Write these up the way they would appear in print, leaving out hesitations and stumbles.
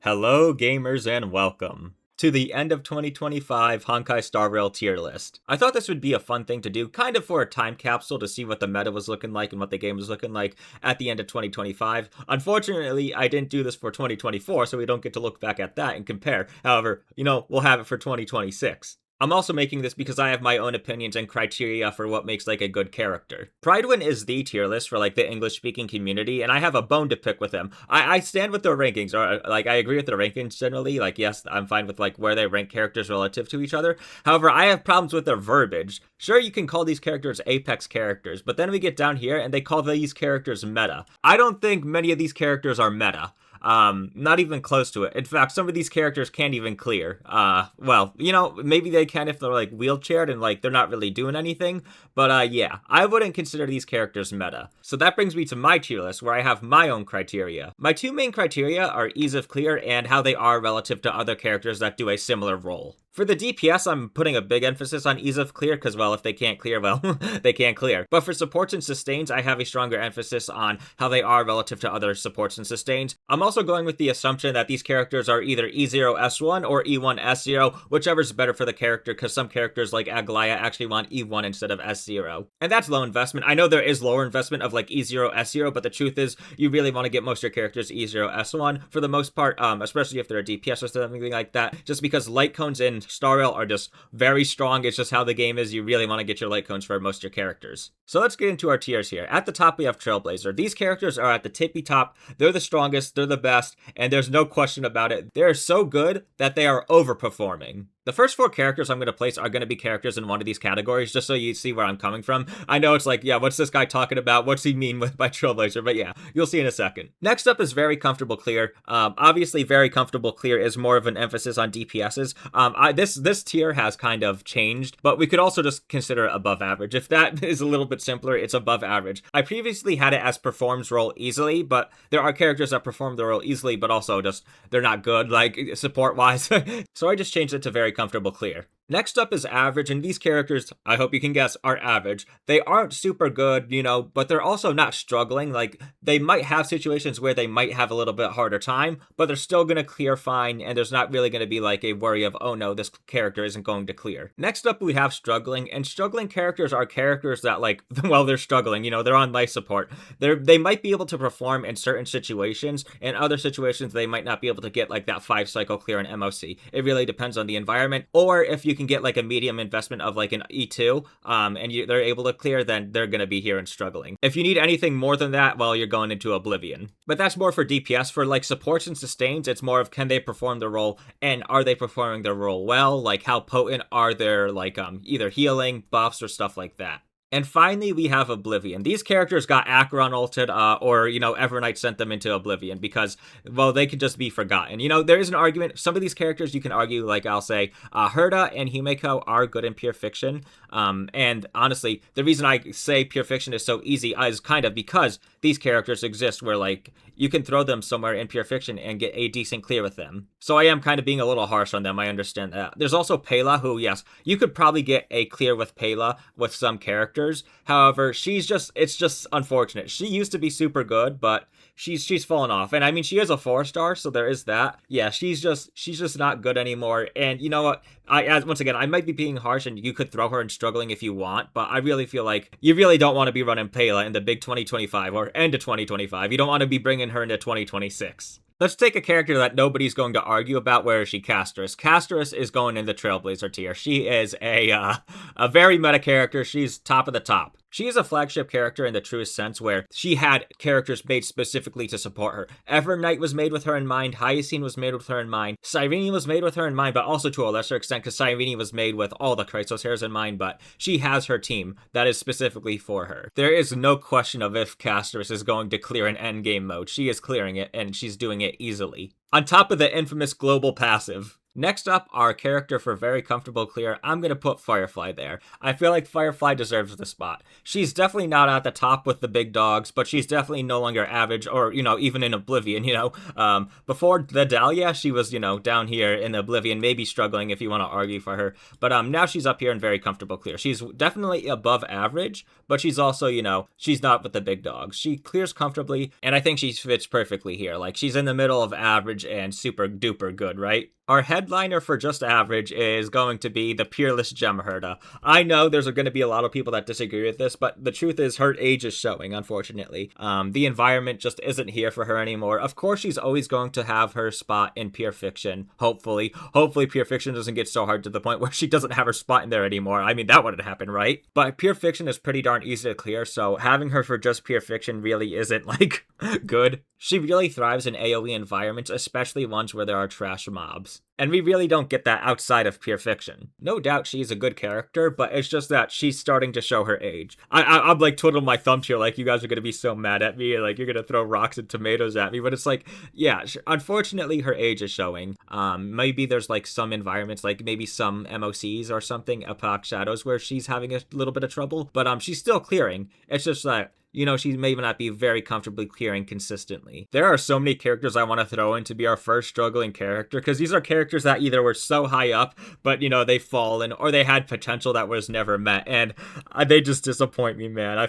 Hello gamers and welcome to the end of 2025 Honkai Star Rail tier list. I thought this would be a fun thing to do, kind of for a time capsule to see what the meta was looking like and what the game was looking like at the end of 2025. Unfortunately, I didn't do this for 2024, so we don't get to look back at that and compare. However, we'll have it for 2026. I'm also making this because I have my own opinions and criteria for what makes like a good character. Pridewin is the tier list for like the English-speaking community, and I have a bone to pick with them. I stand with their rankings, or like I agree with their rankings generally. Like yes, I'm fine with like where they rank characters relative to each other. However, I have problems with their verbiage. Sure, you can call these characters Apex characters, but then we get down here and they call these characters meta. I don't think many of these characters are meta. Not even close to it. In fact, some of these characters can't even clear. Maybe they can if they're like wheelchaired and like they're not really doing anything. But yeah, I wouldn't consider these characters meta. So that brings me to my tier list where I have my own criteria. My two main criteria are ease of clear and how they are relative to other characters that do a similar role. For the DPS, I'm putting a big emphasis on ease of clear because, well, if they can't clear, well, they can't clear. But for supports and sustains, I have a stronger emphasis on how they are relative to other supports and sustains. I'm also going with the assumption that these characters are either E0S1 or E1S0, whichever's better for the character, because some characters like Aglaea actually want E1 instead of S0. And that's low investment. I know there is lower investment of like E0S0, but the truth is you really want to get most of your characters E0S1 for the most part, especially if they're a DPS or something like that, just because light cones in Star Rail are just very strong. It's just how the game is. You really want to get your light cones for most of your characters. So let's get into our tiers here. At the top, we have Trailblazer. These characters are at the tippy top. They're the strongest, they're the best, and there's no question about it. They're so good that they are overperforming. The first four characters I'm going to place are going to be characters in one of these categories, just so you see where I'm coming from. I know it's like, yeah, what's this guy talking about? What's he mean by Trailblazer? But yeah, you'll see in a second. Next up is Very Comfortable Clear. Obviously, Very Comfortable Clear is more of an emphasis on DPSs. This tier has kind of changed, but we could also just consider it above average. If that is a little bit simpler, it's above average. I previously had it as performs role easily, but there are characters that perform the role easily, but also just, they're not good, like, support-wise. So I just changed it to Very Comfortable Clear. Next up is average, and these characters, I hope you can guess, are average. They aren't super good, but they're also not struggling. Like, they might have situations where they might have a little bit harder time, but they're still going to clear fine, and there's not really going to be like a worry of, oh no, this character isn't going to clear. Next up, we have struggling, and struggling characters are characters that, like, well, they're struggling, they're on life support. They might be able to perform in certain situations, in other situations they might not be able to get like that 5-cycle clear in MOC. It really depends on the environment, or if you can get like a medium investment of like an E2 and they're able to clear, then they're going to be here and struggling. If you need anything more than that, well, you're going into Oblivion. But that's more for DPS. For like supports and sustains, it's more of can they perform the role, and are they performing their role well? Like how potent are their like either healing, buffs, or stuff like that. And finally, we have Oblivion. These characters got Acheron ulted, or, Evernight sent them into Oblivion because, well, they could just be forgotten. There is an argument. Some of these characters you can argue, like I'll say, Herta and Himeko are good in pure fiction. And honestly, the reason I say pure fiction is so easy is kind of because these characters exist where, like, you can throw them somewhere in pure fiction and get a decent clear with them. So I am kind of being a little harsh on them. I understand that. There's also Pela, who, yes, you could probably get a clear with Pela with some characters. However, it's just unfortunate. She used to be super good, but she's fallen off. And I mean, she is a 4-star, so there is that. Yeah, she's just not good anymore. And you know what? Once again, I might be being harsh, and you could throw her in struggling if you want, but I really feel like you really don't want to be running Pela in the big 2025 or end of 2025. You don't want to be bringing her into 2026. Let's take a character that nobody's going to argue about. Where is she? Castorice. Castorice is going in the Trailblazer tier. She is a very meta character. She's top of the top. She is a flagship character in the truest sense, where she had characters made specifically to support her. Evernight was made with her in mind, Hyacine was made with her in mind, Cyrene was made with her in mind, but also to a lesser extent, because Cyrene was made with all the Chrysos hairs in mind, but she has her team that is specifically for her. There is no question of if Castorice is going to clear an endgame mode. She is clearing it, and she's doing it easily. On top of the infamous global passive. Next up, our character for very comfortable clear, I'm going to put Firefly there. I feel like Firefly deserves the spot. She's definitely not at the top with the big dogs, but she's definitely no longer average or, even in Oblivion, Before the Dahlia, she was, down here in Oblivion, maybe struggling if you want to argue for her. But now she's up here in very comfortable clear. She's definitely above average, but she's also, she's not with the big dogs. She clears comfortably, and I think she fits perfectly here. Like, she's in the middle of average and super duper good, right? Our headliner for just average is going to be the Peerless Gem Herta. I know there's going to be a lot of people that disagree with this, but the truth is her age is showing, unfortunately. The environment just isn't here for her anymore. Of course, she's always going to have her spot in Pure Fiction, hopefully. Hopefully, Pure Fiction doesn't get so hard to the point where she doesn't have her spot in there anymore. I mean, that wouldn't happen, right? But Pure Fiction is pretty darn easy to clear, so having her for just Pure Fiction really isn't, good. She really thrives in AoE environments, especially ones where there are trash mobs. And we really don't get that outside of Pure Fiction. No doubt she's a good character, but it's just that she's starting to show her age. I'm twiddling my thumbs here, you guys are going to be so mad at me, you're going to throw rocks and tomatoes at me, but it's yeah, unfortunately her age is showing. Maybe there's some environments, maybe some MOCs or something, Epoch Shadows, where she's having a little bit of trouble, but she's still clearing. It's just that she may not be very comfortably clearing consistently. There are so many characters I want to throw in to be our first struggling character, because these are characters that either were so high up, but, they've fallen, or they had potential that was never met, and they just disappoint me, man. I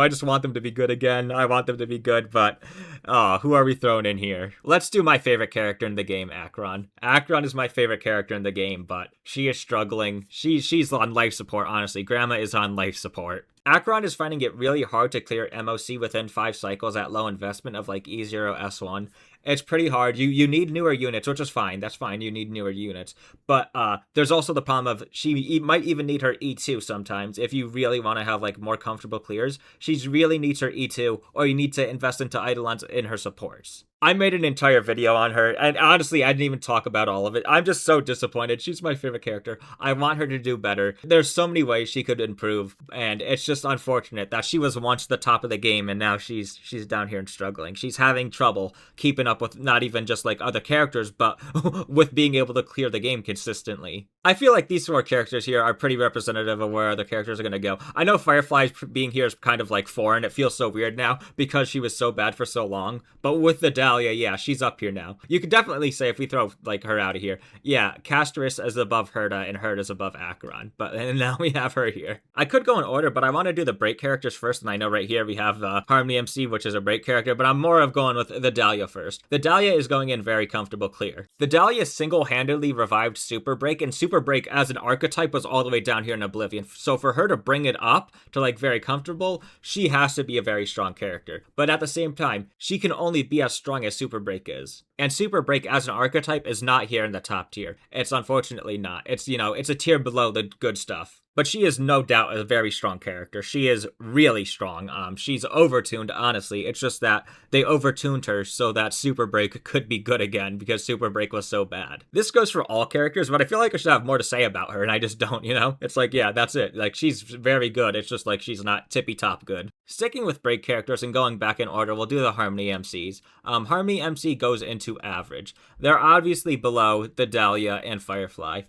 just want them to be good again. I want them to be good, but, who are we throwing in here? Let's do my favorite character in the game, Acheron. Acheron is my favorite character in the game, but she is struggling. She's on life support, honestly. Grandma is on life support. Acheron is finding it really hard to clear MOC within 5 cycles at low investment of E0, S1. It's pretty hard. You need newer units, which is fine. That's fine. You need newer units. But there's also the problem of she might even need her E2 sometimes if you really want to have more comfortable clears. She really needs her E2, or you need to invest into Eidolons in her supports. I made an entire video on her, and honestly, I didn't even talk about all of it. I'm just so disappointed. She's my favorite character. I want her to do better. There's so many ways she could improve, and it's just unfortunate that she was once the top of the game, and now she's down here and struggling. She's having trouble keeping up with not even just other characters, but with being able to clear the game consistently. I feel like these 4 characters here are pretty representative of where other characters are going to go. I know Firefly being here is kind of foreign. It feels so weird now because she was so bad for so long, but with the Dahlia, yeah, she's up here now. You could definitely say, if we throw her out of here, yeah, Castorice is above Herta and Herta is above Acheron, and now we have her here. I could go in order, but I want to do the break characters first, and I know right here we have Harmony MC, which is a break character, but I'm more of going with the Dahlia first. The Dahlia is going in very comfortable clear. The Dahlia single-handedly revived Super Break, and Super Break as an archetype was all the way down here in Oblivion, so for her to bring it up to very comfortable, she has to be a very strong character. But at the same time, she can only be as strong as Super Break is. And Super Break as an archetype is not here in the top tier. It's unfortunately not. It's, it's a tier below the good stuff. But she is no doubt a very strong character. She is really strong. She's overtuned, honestly. It's just that they overtuned her so that Super Break could be good again because Super Break was so bad. This goes for all characters, but I feel like I should have more to say about her, and I just don't, It's yeah, that's it. She's very good. It's just she's not tippy-top good. Sticking with break characters and going back in order, we'll do the Harmony MCs. Harmony MC goes into average. They're obviously below the Dahlia and Firefly,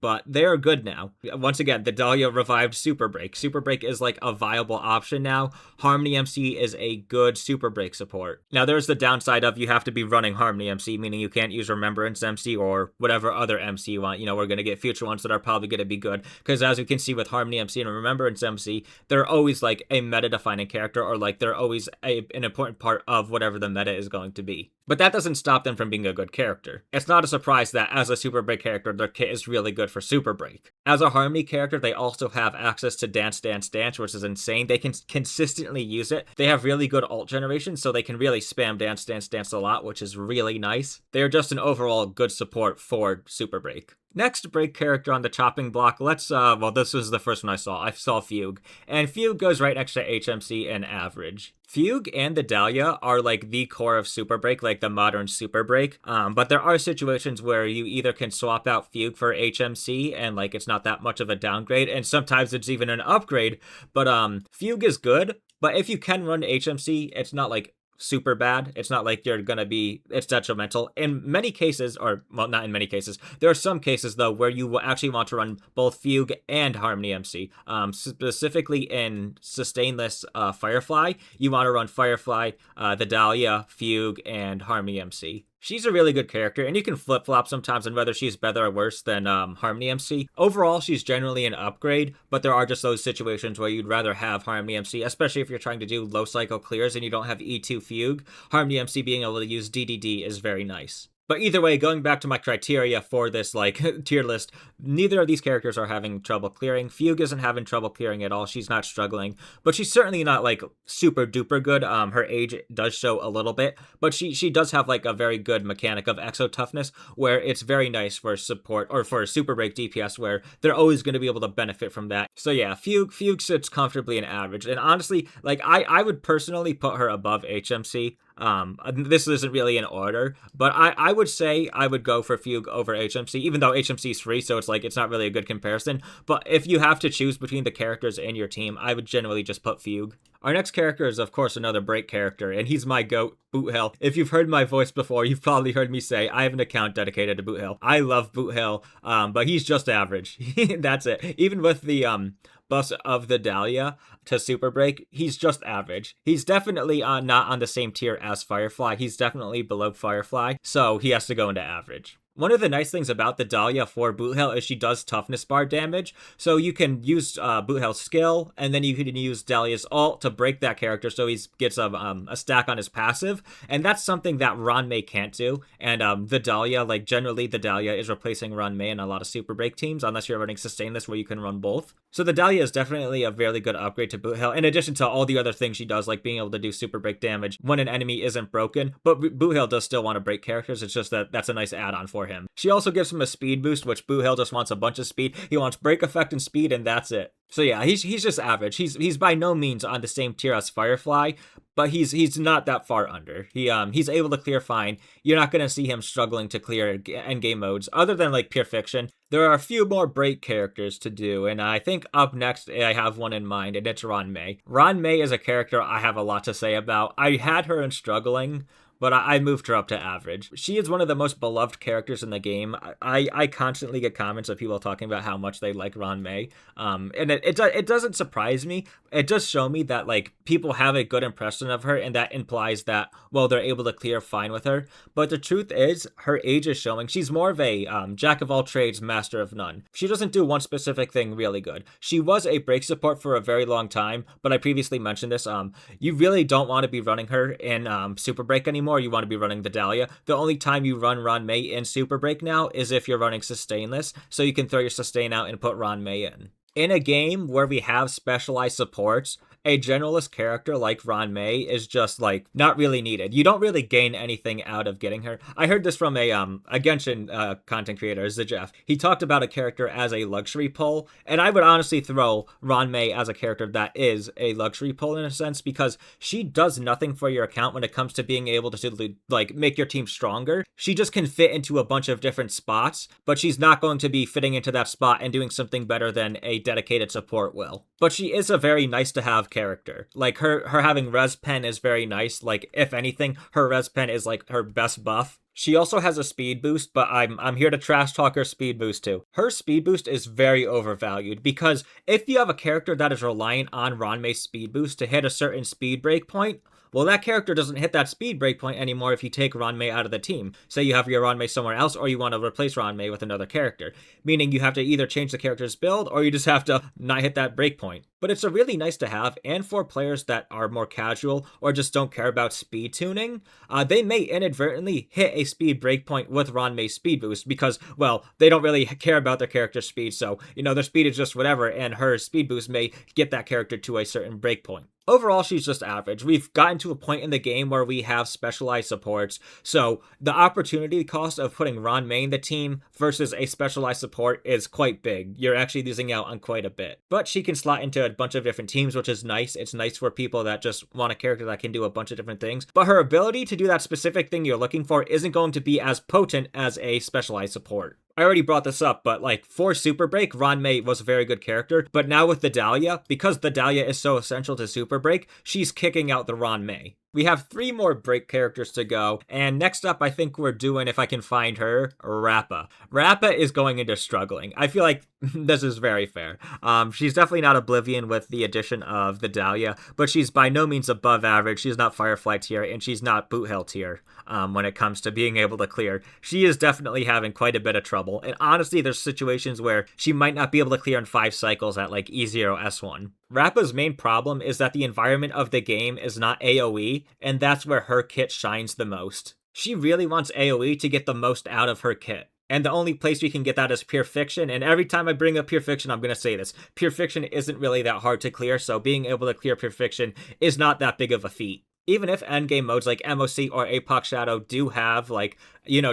but they're good now. Once again, the Dahlia revived Super Break. Super Break is a viable option now. Harmony MC is a good Super Break support. Now there's the downside of you have to be running Harmony MC, meaning you can't use Remembrance MC or whatever other MC you want. We're going to get future ones that are probably going to be good, because as you can see with Harmony MC and Remembrance MC, they're always a meta-defining character, or they're always an important part of whatever the meta is going to be. But that doesn't stop them from being a good character. It's not a surprise that as a Super Break character, their kit is really good for Super Break. As a Harmony character, they also have access to Dance, Dance, Dance, which is insane. They can consistently use it. They have really good ult generation, so they can really spam Dance, Dance, Dance a lot, which is really nice. They are just an overall good support for Super Break. Next break character on the chopping block, this was the first one I saw. I saw Fugue. And Fugue goes right next to HMC and average. Fugue and the Dahlia are the core of Super Break, the modern Super Break. But there are situations where you either can swap out Fugue for HMC and it's not that much of a downgrade, and sometimes it's even an upgrade. But Fugue is good, but if you can run HMC, it's not super bad. It's not like it's detrimental. In many cases, or well, not in many cases, there are some cases though where you will actually want to run both Fugue and Harmony MC. Specifically in sustainless Firefly, you want to run Firefly, the Dahlia, Fugue, and Harmony MC. She's a really good character, and you can flip-flop sometimes on whether she's better or worse than Harmony MC. Overall, she's generally an upgrade, but there are just those situations where you'd rather have Harmony MC, especially if you're trying to do low cycle clears and you don't have E2 Fugue. Harmony MC being able to use DDD is very nice. But either way, going back to my criteria for this tier list, neither of these characters are having trouble clearing. Fugue isn't having trouble clearing at all. She's not struggling, but she's certainly not super duper good. Her age does show a little bit, but she does have a very good mechanic of exo toughness, where it's very nice for support or for super break DPS, where they're always going to be able to benefit from that. So yeah, Fugue sits comfortably in average, and honestly, I would personally put her above HMC. This isn't really in order, but I would say I would go for Fugue over HMC, even though HMC is free, so it's not really a good comparison. But if you have to choose between the characters in your team, I would generally just put Fugue. Our next character is, of course, another break character, and he's my GOAT, Boothill. If you've heard my voice before, you've probably heard me say I have an account dedicated to Boothill. I love Boothill, but he's just average. That's it. Even with the buffs of the Dahlia to Super Break, he's just average. He's definitely not on the same tier as Firefly. He's definitely below Firefly, so he has to go into average. One of the nice things about the Dahlia for Boothill is she does toughness bar damage, so you can use Boothill's skill, and then you can use Dahlia's ult to break that character so he gets a stack on his passive, and that's something that Ruan Mei can't do, and the Dahlia, generally the Dahlia is replacing Ruan Mei in a lot of super break teams, unless you're running sustainless where you can run both. So the Dahlia is definitely a really good upgrade to Boothill, in addition to all the other things she does, like being able to do super break damage when an enemy isn't broken, but Boothill does still want to break characters. It's just that that's a nice add-on for him. She also gives him a speed boost, which Boothill just wants a bunch of speed. He wants break effect and speed, and that's it. So yeah, he's just average. He's by no means on the same tier as Firefly, but he's not that far under. He's able to clear fine. You're not gonna see him struggling to clear endgame modes, other than pure fiction. There are a few more break characters to do, and I think up next I have one in mind, and it's Ruan Mei. Ruan Mei is a character I have a lot to say about. I had her in struggling, but I moved her up to average. She is one of the most beloved characters in the game. I constantly get comments of people talking about how much they like Ruan Mei, and it doesn't surprise me. It does show me that people have a good impression of her, and that implies that, well, they're able to clear fine with her. But the truth is, her age is showing. She's more of a jack of all trades, master of none. She doesn't do one specific thing really good. She was a break support for a very long time, but I previously mentioned this. You really don't want to be running her in super break anymore. You want to be running the Dahlia. The only time you run Ruan Mei in super break now is if you're running sustainless, so you can throw your sustain out and put Ruan Mei in. In a game where we have specialized supports, a generalist character like Ruan Mei is just not really needed. You don't really gain anything out of getting her. I heard this from a Genshin content creator, Zijef. He talked about a character as a luxury pull, and I would honestly throw Ruan Mei as a character that is a luxury pull in a sense, because she does nothing for your account when it comes to being able to make your team stronger. She just can fit into a bunch of different spots, but she's not going to be fitting into that spot and doing something better than a dedicated support will. But she is a very nice to have character. Her having res pen is very nice. If anything, her res pen is her best buff. She also has a speed boost, but I'm here to trash talk her speed boost too. Her speed boost is very overvalued, because if you have a character that is reliant on Ruan Mei's speed boost to hit a certain speed break point, well, that character doesn't hit that speed break point anymore if you take Ruan Mei out of the team. Say you have your Ruan Mei somewhere else, or you want to replace Ruan Mei with another character. Meaning you have to either change the character's build, or you just have to not hit that break point. But it's a really nice to have, and for players that are more casual, or just don't care about speed tuning, they may inadvertently hit a speed breakpoint with Ruan Mei's speed boost, because, well, they don't really care about their character's speed, so, their speed is just whatever, and her speed boost may get that character to a certain breakpoint. Overall, she's just average. We've gotten to a point in the game where we have specialized supports, so the opportunity cost of putting Ruan Mei in the team versus a specialized support is quite big. You're actually losing out on quite a bit. But she can slot into a bunch of different teams, which is nice. It's nice for people that just want a character that can do a bunch of different things. But her ability to do that specific thing you're looking for isn't going to be as potent as a specialized support. I already brought this up, but for Super Break, Ruan Mei was a very good character, but now with the Dahlia, because the Dahlia is so essential to Super Break, she's kicking out the Ruan Mei. We have 3 more break characters to go, and next up I think we're doing, if I can find her, Rappa. Rappa is going into struggling. I feel like this is very fair. She's definitely not Oblivion with the addition of the Dahlia, but she's by no means above average. She's not Firefly tier, and she's not Boothill tier when it comes to being able to clear. She is definitely having quite a bit of trouble, and honestly, there's situations where she might not be able to clear in 5 cycles at like E0, S1. Rappa's main problem is that the environment of the game is not AoE, and that's where her kit shines the most. She really wants AoE to get the most out of her kit. And the only place we can get that is Pure Fiction, and every time I bring up Pure Fiction, I'm going to say this. Pure Fiction isn't really that hard to clear, so being able to clear Pure Fiction is not that big of a feat. Even if endgame modes like MOC or Apoc Shadow do have, like,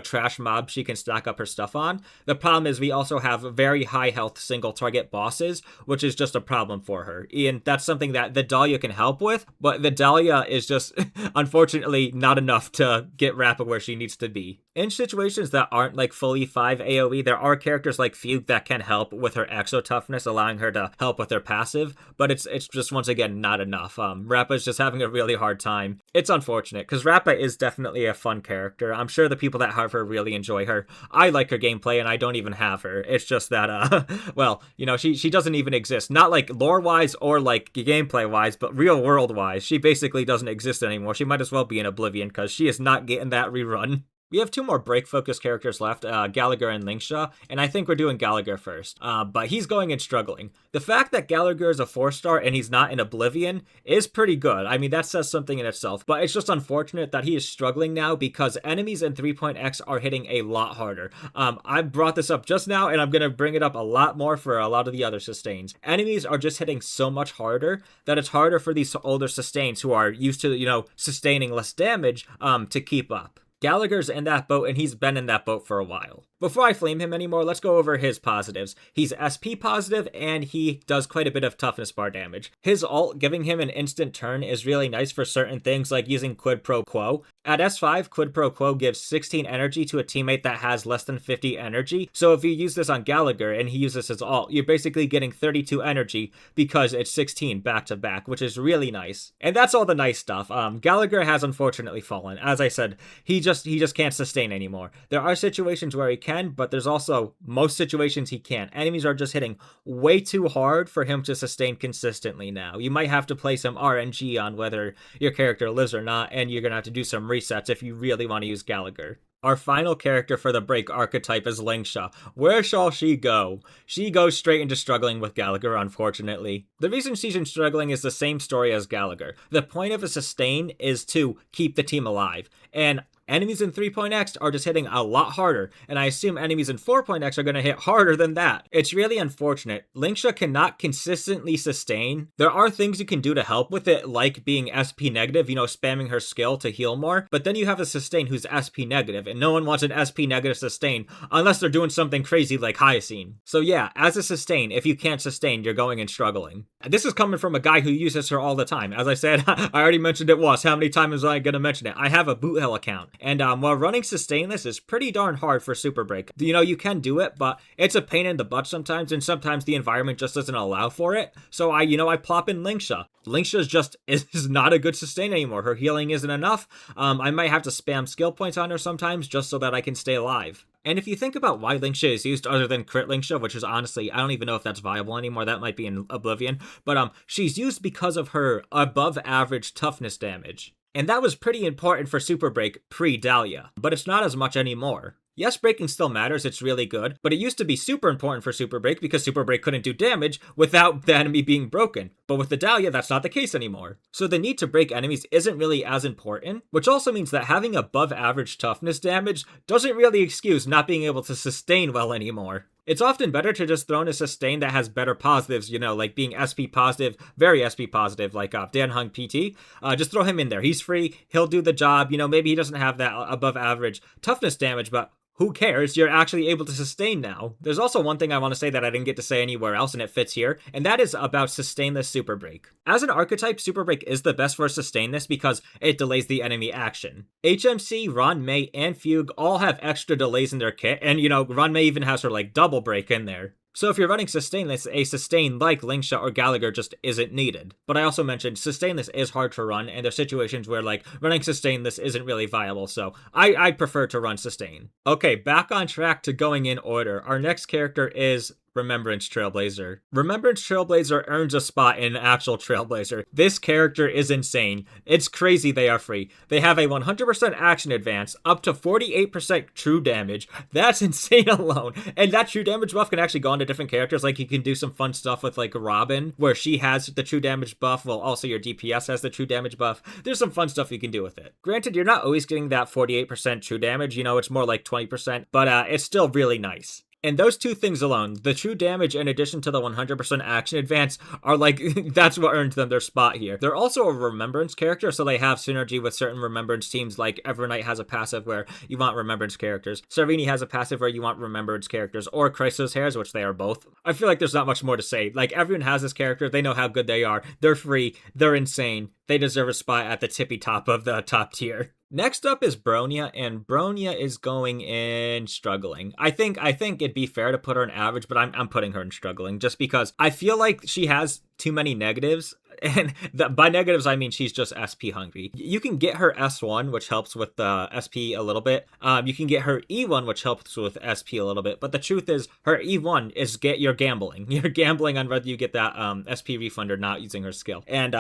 trash mobs she can stack up her stuff on, the problem is we also have very high health single target bosses, which is just a problem for her. And that's something that the Dahlia can help with, but the Dahlia is just, unfortunately, not enough to get Rappa where she needs to be. In situations that aren't like fully 5 AoE, there are characters like Fugue that can help with her exo toughness, allowing her to help with her passive, but it's just, once again, not enough. Rappa's just having a really hard time. It's unfortunate, because Rappa is definitely a fun character. I'm sure the people that have her really enjoy her. I like her gameplay, and I don't even have her. It's just that, well, she doesn't even exist. Not like lore-wise or like gameplay-wise, but real-world-wise. She basically doesn't exist anymore. She might as well be in Oblivion, because she is not getting that rerun. We have 2 more break-focused characters left, Gallagher and Lingsha, and I think we're doing Gallagher first, but he's going and struggling. The fact that Gallagher is a 4-star and he's not in Oblivion is pretty good. I mean, that says something in itself, but it's just unfortunate that he is struggling now because enemies in 3.x are hitting a lot harder. I brought this up just now, and I'm going to bring it up a lot more for a lot of the other sustains. Enemies are just hitting so much harder that it's harder for these older sustains who are used to, sustaining less damage, to keep up. Gallagher's in that boat, and he's been in that boat for a while. Before I flame him anymore, let's go over his positives. He's SP positive, and he does quite a bit of toughness bar damage. His ult, giving him an instant turn, is really nice for certain things, like using Quid Pro Quo. At S5, Quid Pro Quo gives 16 energy to a teammate that has less than 50 energy, so if you use this on Gallagher, and he uses his ult, you're basically getting 32 energy because it's 16 back-to-back, which is really nice. And that's all the nice stuff. Gallagher has unfortunately fallen. As I said, he just can't sustain anymore. There are situations where he can, but there's also most situations he can't. Enemies are just hitting way too hard for him to sustain consistently now. You might have to play some RNG on whether your character lives or not, and you're gonna have to do some resets if you really want to use Gallagher. Our final character for the break archetype is Lingsha. Where shall she go? She goes straight into struggling with Gallagher, unfortunately. The reason she's in struggling is the same story as Gallagher. The point of a sustain is to keep the team alive, and enemies in 3.x are just hitting a lot harder, and I assume enemies in 4.x are going to hit harder than that. It's really unfortunate. Lingsha cannot consistently sustain. There are things you can do to help with it, like being SP negative, spamming her skill to heal more, but then you have a sustain who's SP negative, and no one wants an SP negative sustain unless they're doing something crazy like Hyacine. So yeah, as a sustain, if you can't sustain, you're going and struggling. This is coming from a guy who uses her all the time. As I said, I already mentioned it once. How many times am I going to mention it? I have a Boothill account. And while running sustainless is pretty darn hard for Super Break. You can do it, but it's a pain in the butt sometimes, and sometimes the environment just doesn't allow for it. So I plop in Lingsha. Lingsha is not a good sustain anymore. Her healing isn't enough. I might have to spam skill points on her sometimes just so that I can stay alive. And if you think about why Lingsha is used other than crit Lingsha, which is honestly, I don't even know if that's viable anymore, that might be in Oblivion, but she's used because of her above average toughness damage. And that was pretty important for Super Break pre-Dahlia, but it's not as much anymore. Yes, breaking still matters, it's really good, but it used to be super important for Super Break because Super Break couldn't do damage without the enemy being broken. But with the Dahlia, that's not the case anymore. So the need to break enemies isn't really as important, which also means that having above average toughness damage doesn't really excuse not being able to sustain well anymore. It's often better to just throw in a sustain that has better positives, like being SP positive, very SP positive, like Dan Hung PT. Just throw him in there. He's free, he'll do the job, maybe he doesn't have that above average toughness damage, but who cares? You're actually able to sustain now. There's also one thing I want to say that I didn't get to say anywhere else, and it fits here, and that is about sustainless Super Break. As an archetype, Super Break is the best for sustainless because it delays the enemy action. HMC, Ruan Mei, and Fugue all have extra delays in their kit, and Ruan Mei even has her double break in there. So if you're running Sustainless, a sustain like Lingsha or Gallagher just isn't needed. But I also mentioned Sustainless is hard to run, and there's situations where like running Sustainless isn't really viable, so I prefer to run Sustain. Okay, back on track to going in order. Our next character is Remembrance Trailblazer. Remembrance Trailblazer earns a spot in actual Trailblazer. This character is insane. It's crazy they are free. They have a 100% action advance, up to 48% true damage. That's insane alone. And that true damage buff can actually go on to different characters. Like you can do some fun stuff with like Robin, where she has the true damage buff, while also your DPS has the true damage buff. There's some fun stuff you can do with it. Granted, you're not always getting that 48% true damage. You know, it's more like 20%, but it's still really nice. And those two things alone, the true damage in addition to the 100% action advance, are like, that's what earned them their spot here. They're also a Remembrance character, so they have synergy with certain Remembrance teams, like Evernight has a passive where you want Remembrance characters. Servini has a passive where you want Remembrance characters, or Chrysos Hairs, which they are both. I feel like there's not much more to say. Like, everyone has this character, they know how good they are, they're free, they're insane, they deserve a spot at the tippy top of the top tier. Next up is Bronya, and Bronya is going in struggling. I think it'd be fair to put her in average, but I'm putting her in struggling just because I feel like she has too many negatives. And by negatives, I mean she's just SP hungry. You can get her S1, which helps with the SP a little bit. You can get her E1, which helps with SP a little bit. But the truth is, her E1 is you're gambling. You're gambling on whether you get that SP refund or not using her skill. And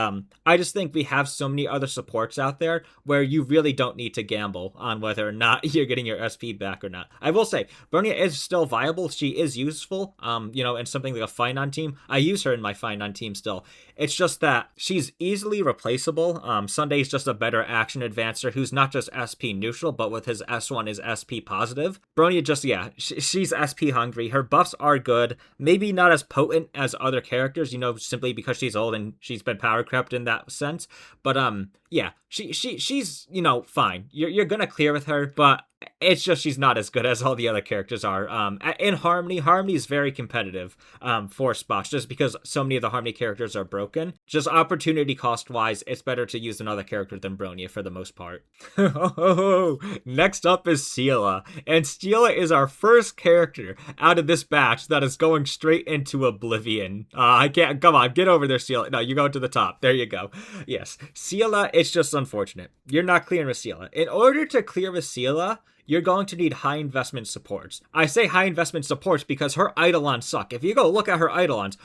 I just think we have so many other supports out there where you really don't need to gamble on whether or not you're getting your SP back or not. I will say, Bronya is still viable. She is useful, in something like a Finon team. I use her in my Finon team still. It's just that she's easily replaceable. Sunday's just a better action advancer who's not just SP neutral, but with his S1 is SP positive. Bronya just, she's SP hungry. Her buffs are good. Maybe not as potent as other characters, simply because she's old and she's been power crept in that sense. But she's fine. You're gonna clear with her, but it's just she's not as good as all the other characters are. In Harmony is very competitive for spots, just because so many of the Harmony characters are broken. Just opportunity cost wise, it's better to use another character than Bronya for the most part. Next up is Seele, and Seele is our first character out of this batch that is going straight into Oblivion. I can't, come on, get over there, Seele. No, you go to the top. There you go. Yes, Seele, it's just unfortunate. You're not clearing with Seele. In order to clear with Seele, you're going to need high investment supports. I say high investment supports because her Eidolons suck. If you go look at her Eidolons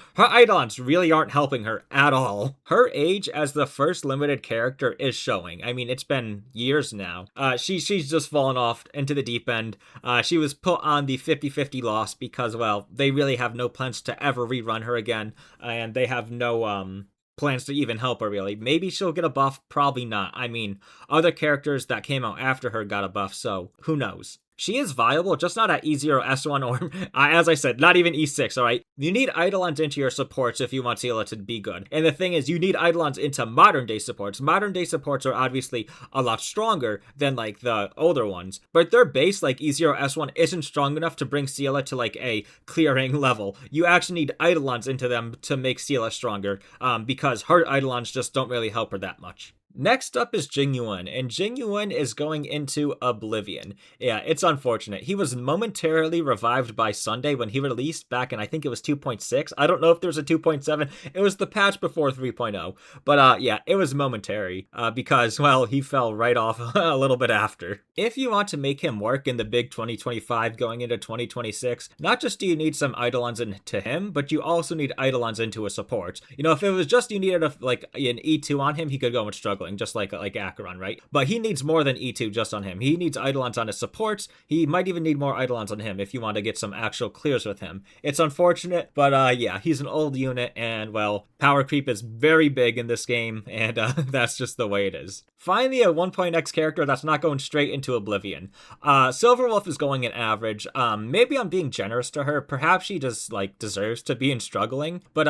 really aren't helping her at all. Her age as the first limited character is showing. I mean, it's been years now. She's just fallen off into the deep end. She was put on the 50-50 loss because, well, they really have no plans to ever rerun her again, and they have no plans to even help her, really. Maybe she'll get a buff, probably not. I mean, other characters that came out after her got a buff, so who knows? She is viable, just not at E0, S1, or, as I said, not even E6, alright? You need Eidolons into your supports if you want Seele to be good. And the thing is, you need Eidolons into modern-day supports. Modern-day supports are obviously a lot stronger than, like, the older ones. But their base, like E0, S1, isn't strong enough to bring Seele to, like, a clearing level. You actually need Eidolons into them to make Seele stronger, because her Eidolons just don't really help her that much. Next up is Jing Yuan, and Jing Yuan is going into Oblivion. Yeah, it's unfortunate. He was momentarily revived by Sunday when he released back in, I think it was 2.6. I don't know if there was a 2.7. It was the patch before 3.0. But it was momentary because, well, he fell right off a little bit after. If you want to make him work in the big 2025 going into 2026, not just do you need some Eidolons into him, but you also need Eidolons into a support. If it was just you needed an E2 on him, he could go and struggle. Just like Acheron, right? But he needs more than E2 just on him. He needs Eidolons on his supports. He might even need more Eidolons on him if you want to get some actual clears with him. It's unfortunate, but he's an old unit, and, well, power creep is very big in this game, and that's just the way it is. Finally, a 1.x character that's not going straight into Oblivion. Silverwolf is going in average. Maybe I'm being generous to her. Perhaps she just, deserves to be in struggling, but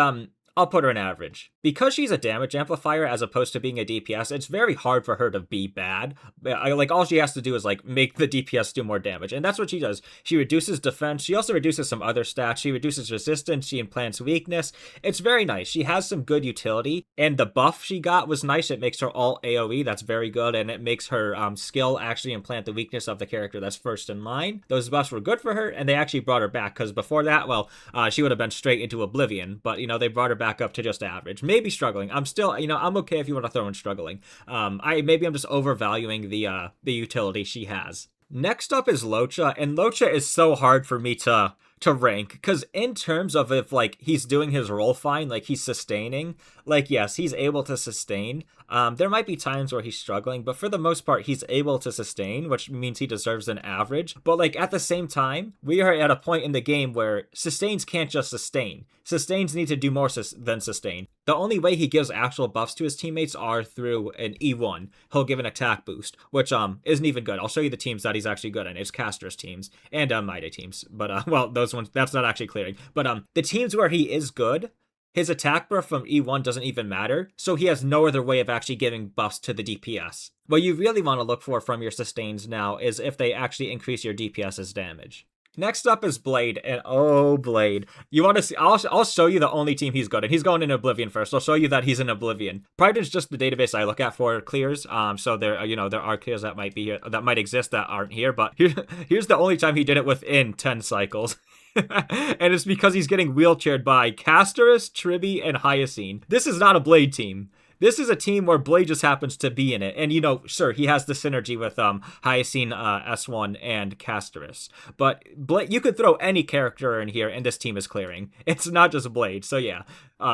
I'll put her in average. Because she's a damage amplifier as opposed to being a DPS, it's very hard for her to be bad. Like, all she has to do is, like, make the DPS do more damage, and that's what she does. She reduces defense, she also reduces some other stats, she reduces resistance, she implants weakness. It's very nice. She has some good utility, and the buff she got was nice. It makes her all AoE, that's very good, and it makes her skill actually implant the weakness of the character that's first in line. Those buffs were good for her, and they actually brought her back, because before that, well, she would have been straight into oblivion, but, you know, they brought her back up to just average. Maybe struggling. I'm still, you know, I'm okay if you want to throw in struggling. Maybe I'm just overvaluing the utility she has. Next up is Luocha, and Luocha is so hard for me to rank, because in terms of if, like, he's doing his role fine, like, he's sustaining, like, yes, he's able to sustain. There might be times where he's struggling, but for the most part, he's able to sustain, which means he deserves an average. But, like, at the same time, we are at a point in the game where sustains can't just sustain. Sustains need to do more than sustain. The only way he gives actual buffs to his teammates are through an E1. He'll give an attack boost, which isn't even good. I'll show you the teams that he's actually good in. It's Castorice teams and Maide teams. But, well, those ones, that's not actually clearing. But the teams where he is good, his attack buff from E1 doesn't even matter, so he has no other way of actually giving buffs to the DPS. What you really want to look for from your sustains now is if they actually increase your DPS's damage. Next up is Blade, and oh, Blade. You want to see, I'll show you the only team he's good in. He's going in Oblivion first. I'll show you that he's in Oblivion. Pride is just the database I look at for clears, so there, you know, there are clears that might be here, that might exist that aren't here, but here's the only time he did it within 10 cycles. And it's because he's getting wheelchaired by Castorice, Tribby, and Hyacine. This is not a Blade team. This is a team where Blade just happens to be in it. And, you know, sure, he has the synergy with Hyacine, S1, and Castorice. But Blade, you could throw any character in here, and this team is clearing. It's not just Blade. So, yeah,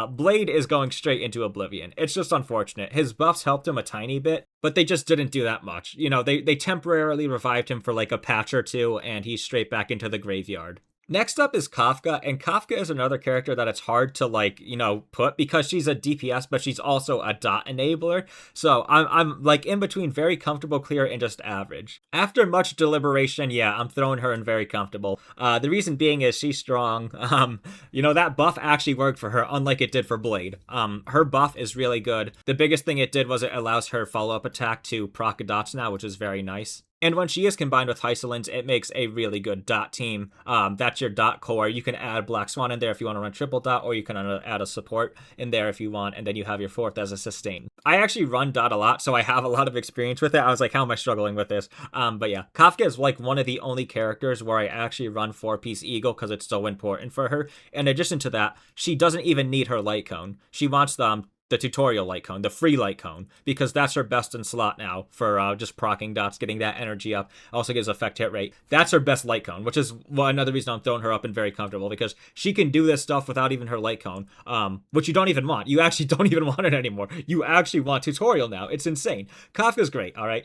Blade is going straight into Oblivion. It's just unfortunate. His buffs helped him a tiny bit, but they just didn't do that much. You know, they temporarily revived him for like a patch or two, and he's straight back into the graveyard. Next up is Kafka, and Kafka is another character that it's hard to, like, you know, put because she's a DPS, but she's also a dot enabler. So I'm like in between very comfortable clear and just average. After much deliberation, yeah, I'm throwing her in very comfortable. The reason being is she's strong. You know, that buff actually worked for her, unlike it did for Blade. Her buff is really good. The biggest thing it did was it allows her follow-up attack to proc dots now, which is very nice. And when she is combined with Hysolins, it makes a really good dot team. That's your dot core. You can add Black Swan in there if you want to run triple dot, or you can add a support in there if you want, and then you have your fourth as a sustain. I actually run dot a lot, so I have a lot of experience with it. I was like, how am I struggling with this? But yeah, Kafka is like one of the only characters where I actually run 4-piece Eagle because it's so important for her. In addition to that, she doesn't even need her light cone. She wants the tutorial light cone, the free light cone, because that's her best in slot now for just proccing dots, getting that energy up. Also gives effect hit rate. That's her best light cone, which is another reason I'm throwing her up and very comfortable, because she can do this stuff without even her light cone, which you don't even want. You actually don't even want it anymore. You actually want tutorial now. It's insane. Kafka's great, all right?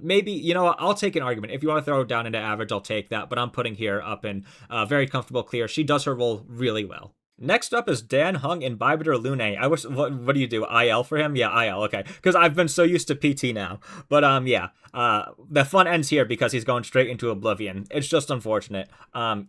Maybe, you know what, I'll take an argument. If you want to throw her down into average, I'll take that, but I'm putting her up in very comfortable clear. She does her role really well. Next up is Dan Heng Imbibitor Lune. I wish, what do you do? IL for him? Yeah, IL, okay. Because I've been so used to PT now. But yeah, the fun ends here because he's going straight into Oblivion. It's just unfortunate.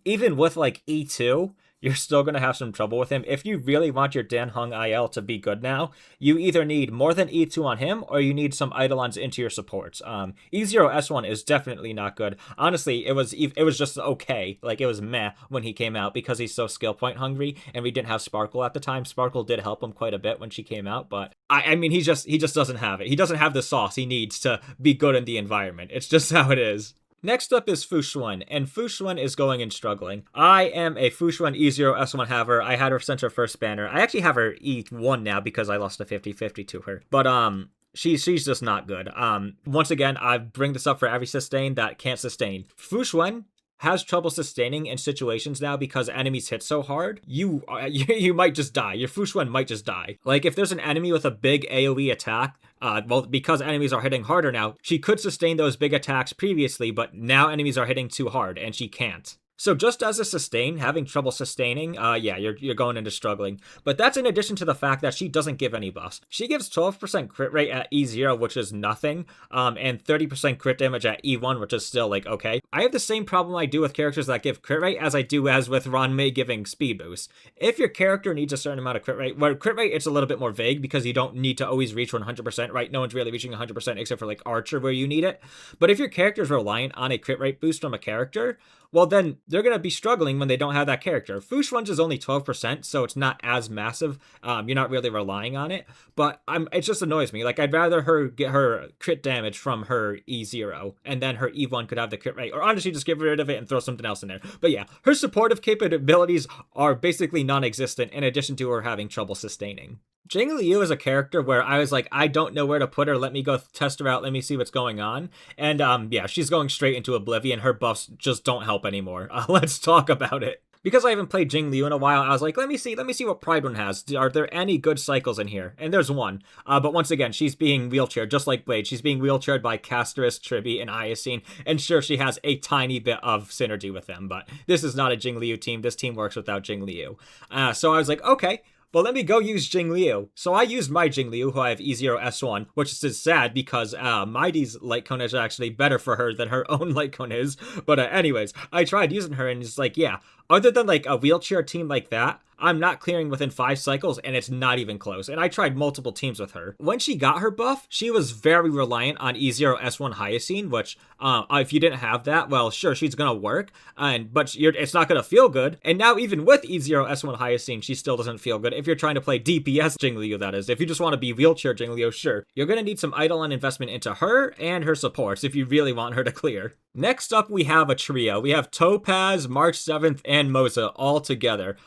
Even with like E2, you're still going to have some trouble with him. If you really want your Dan Heng IL to be good now, you either need more than E2 on him, or you need some Eidolons into your supports. E0 S1 is definitely not good. Honestly, it was just okay. Like, it was meh when he came out because he's so skill point hungry, and we didn't have Sparkle at the time. Sparkle did help him quite a bit when she came out, but I mean, he just doesn't have it. He doesn't have the sauce he needs to be good in the environment. It's just how it is. Next up is Xuan, and Xuan is going and struggling. I am a Xuan E0 S1 haver. I had her since her first banner. I actually have her E1 now because I lost a 50-50 to her. But she's just not good. Once again, I bring this up for every sustain that can't sustain. Xuan has trouble sustaining in situations now because enemies hit so hard, you might just die. Your Xuan might just die. Like, if there's an enemy with a big AoE attack, well, because enemies are hitting harder now, she could sustain those big attacks previously, but now enemies are hitting too hard, and she can't. So just as a sustain, having trouble sustaining, yeah, you're going into struggling. But that's in addition to the fact that she doesn't give any buffs. She gives 12% crit rate at E0, which is nothing, and 30% crit damage at E1, which is still, like, okay. I have the same problem I do with characters that give crit rate as I do as with Ruan Mei giving speed boost. If your character needs a certain amount of crit rate, where crit rate it's a little bit more vague because you don't need to always reach 100%, right? No one's really reaching 100% except for like Archer where you need it. But if your character is reliant on a crit rate boost from a character, well, then they're going to be struggling when they don't have that character. Fushwan's is only 12%, so it's not as massive. You're not really relying on it, but it just annoys me. Like, I'd rather her get her crit damage from her E0, and then her E1 could have the crit rate, or honestly just get rid of it and throw something else in there. But yeah, her supportive capabilities are basically non-existent in addition to her having trouble sustaining. Jingliu is a character where I was like, I don't know where to put her. Let me go test her out. Let me see what's going on. And yeah, she's going straight into oblivion. Her buffs just don't help anymore. Let's talk about it. Because I haven't played Jingliu in a while, I was like, let me see what Pride One has. Are there any good cycles in here? And there's one. But once again, she's being wheelchaired, just like Blade. She's being wheelchaired by Castorice, Tribi, and Iacine. And sure, she has a tiny bit of synergy with them, but this is not a Jingliu team. This team works without Jingliu. So I was like, okay. Well, let me go use Jingliu. So I used my Jingliu, who I have E0 S1, which is sad because Mighty's light cone is actually better for her than her own light cone is. But anyways, I tried using her and it's like, yeah, other than like a wheelchair team like that, I'm not clearing within 5 cycles, and it's not even close. And I tried multiple teams with her. When she got her buff, she was very reliant on E0 S1 Hyacine, which, if you didn't have that, well, sure, she's gonna work, but it's not gonna feel good. And now, even with E0 S1 Hyacine, she still doesn't feel good. If you're trying to play DPS Jingliu, that is. If you just want to be wheelchair Jingliu, sure. You're gonna need some Eidolon investment into her and her supports if you really want her to clear. Next up, we have a trio. We have Topaz, March 7th, and Moze all together.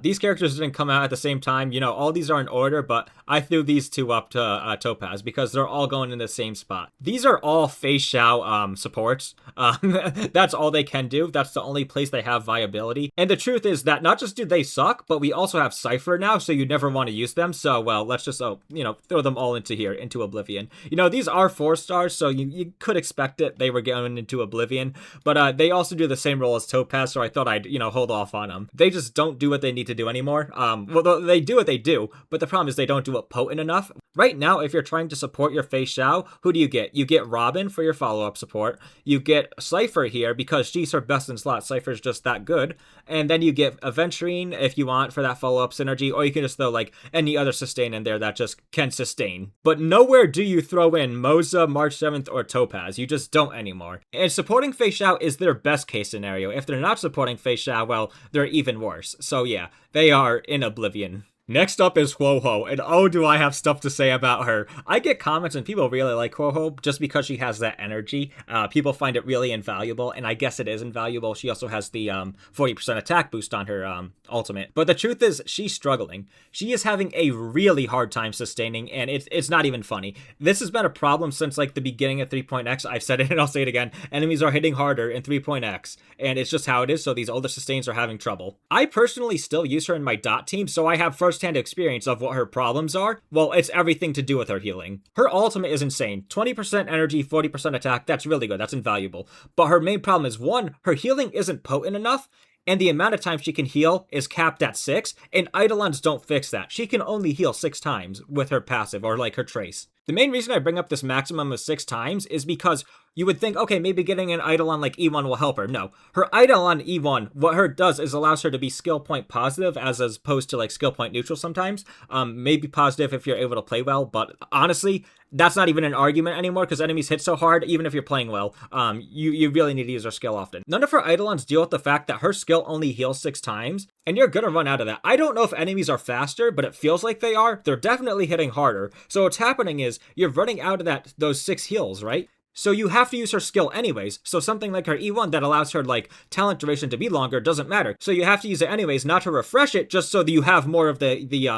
These characters didn't come out at the same time. You know, all these are in order, but I threw these two up to Topaz because they're all going in the same spot. These are all Feixiao supports. That's all they can do. That's the only place they have viability. And the truth is that not just do they suck, but we also have Cypher now, so you never want to use them. So, well, let's just, throw them all into here, into Oblivion. You know, these are 4 stars, so you could expect it. They were going into Oblivion, but they also do the same role as Topaz, so I thought I'd, hold off on them. They just don't do what they need to do anymore. Well, they do what they do, but the problem is they don't do it potent enough. Right now, if you're trying to support your Feixiao, who do you get? You get Robin for your follow-up support. You get Cypher here because she's her best in slot. Cypher's just that good. And then you get Aventurine if you want for that follow-up synergy, or you can just throw like any other sustain in there that just can sustain. But nowhere do you throw in Moze, March 7th, or Topaz. You just don't anymore. And supporting Feixiao is their best case scenario. If they're not supporting Feixiao, well, they're even worse. So yeah, they are in Oblivion. Next up is Huohuo, and oh, do I have stuff to say about her. I get comments and people really like Huohuo just because she has that energy. People find it really invaluable, and I guess it is invaluable. She also has the 40% attack boost on her ultimate. But the truth is, she's struggling. She is having a really hard time sustaining, and it's not even funny. This has been a problem since like the beginning of 3.x. I've said it and I'll say it again. Enemies are hitting harder in 3.x, and it's just how it is, so these older sustains are having trouble. I personally still use her in my dot team, so I have first-hand experience of what her problems are. Well, it's everything to do with her healing. Her ultimate is insane. 20% energy, 40% attack, that's really good, that's invaluable. But her main problem is, 1, her healing isn't potent enough, and the amount of time she can heal is capped at 6, and Eidolons don't fix that. She can only heal 6 times with her passive, or like her trace. The main reason I bring up this maximum of 6 times is because you would think, okay, maybe getting an Eidolon like E1 will help her. No. Her Eidolon E1, what her does is allows her to be skill point positive as opposed to like skill point neutral sometimes. Maybe positive if you're able to play well, but honestly, that's not even an argument anymore because enemies hit so hard, even if you're playing well. You really need to use her skill often. None of her Eidolons deal with the fact that her skill only heals 6 times, and you're gonna run out of that. I don't know if enemies are faster, but it feels like they are. They're definitely hitting harder. So what's happening is you're running out of those 6 heals, right? So you have to use her skill anyways, so something like her E1 that allows her like talent duration to be longer doesn't matter. So you have to use it anyways, not to refresh it, just so that you have more of the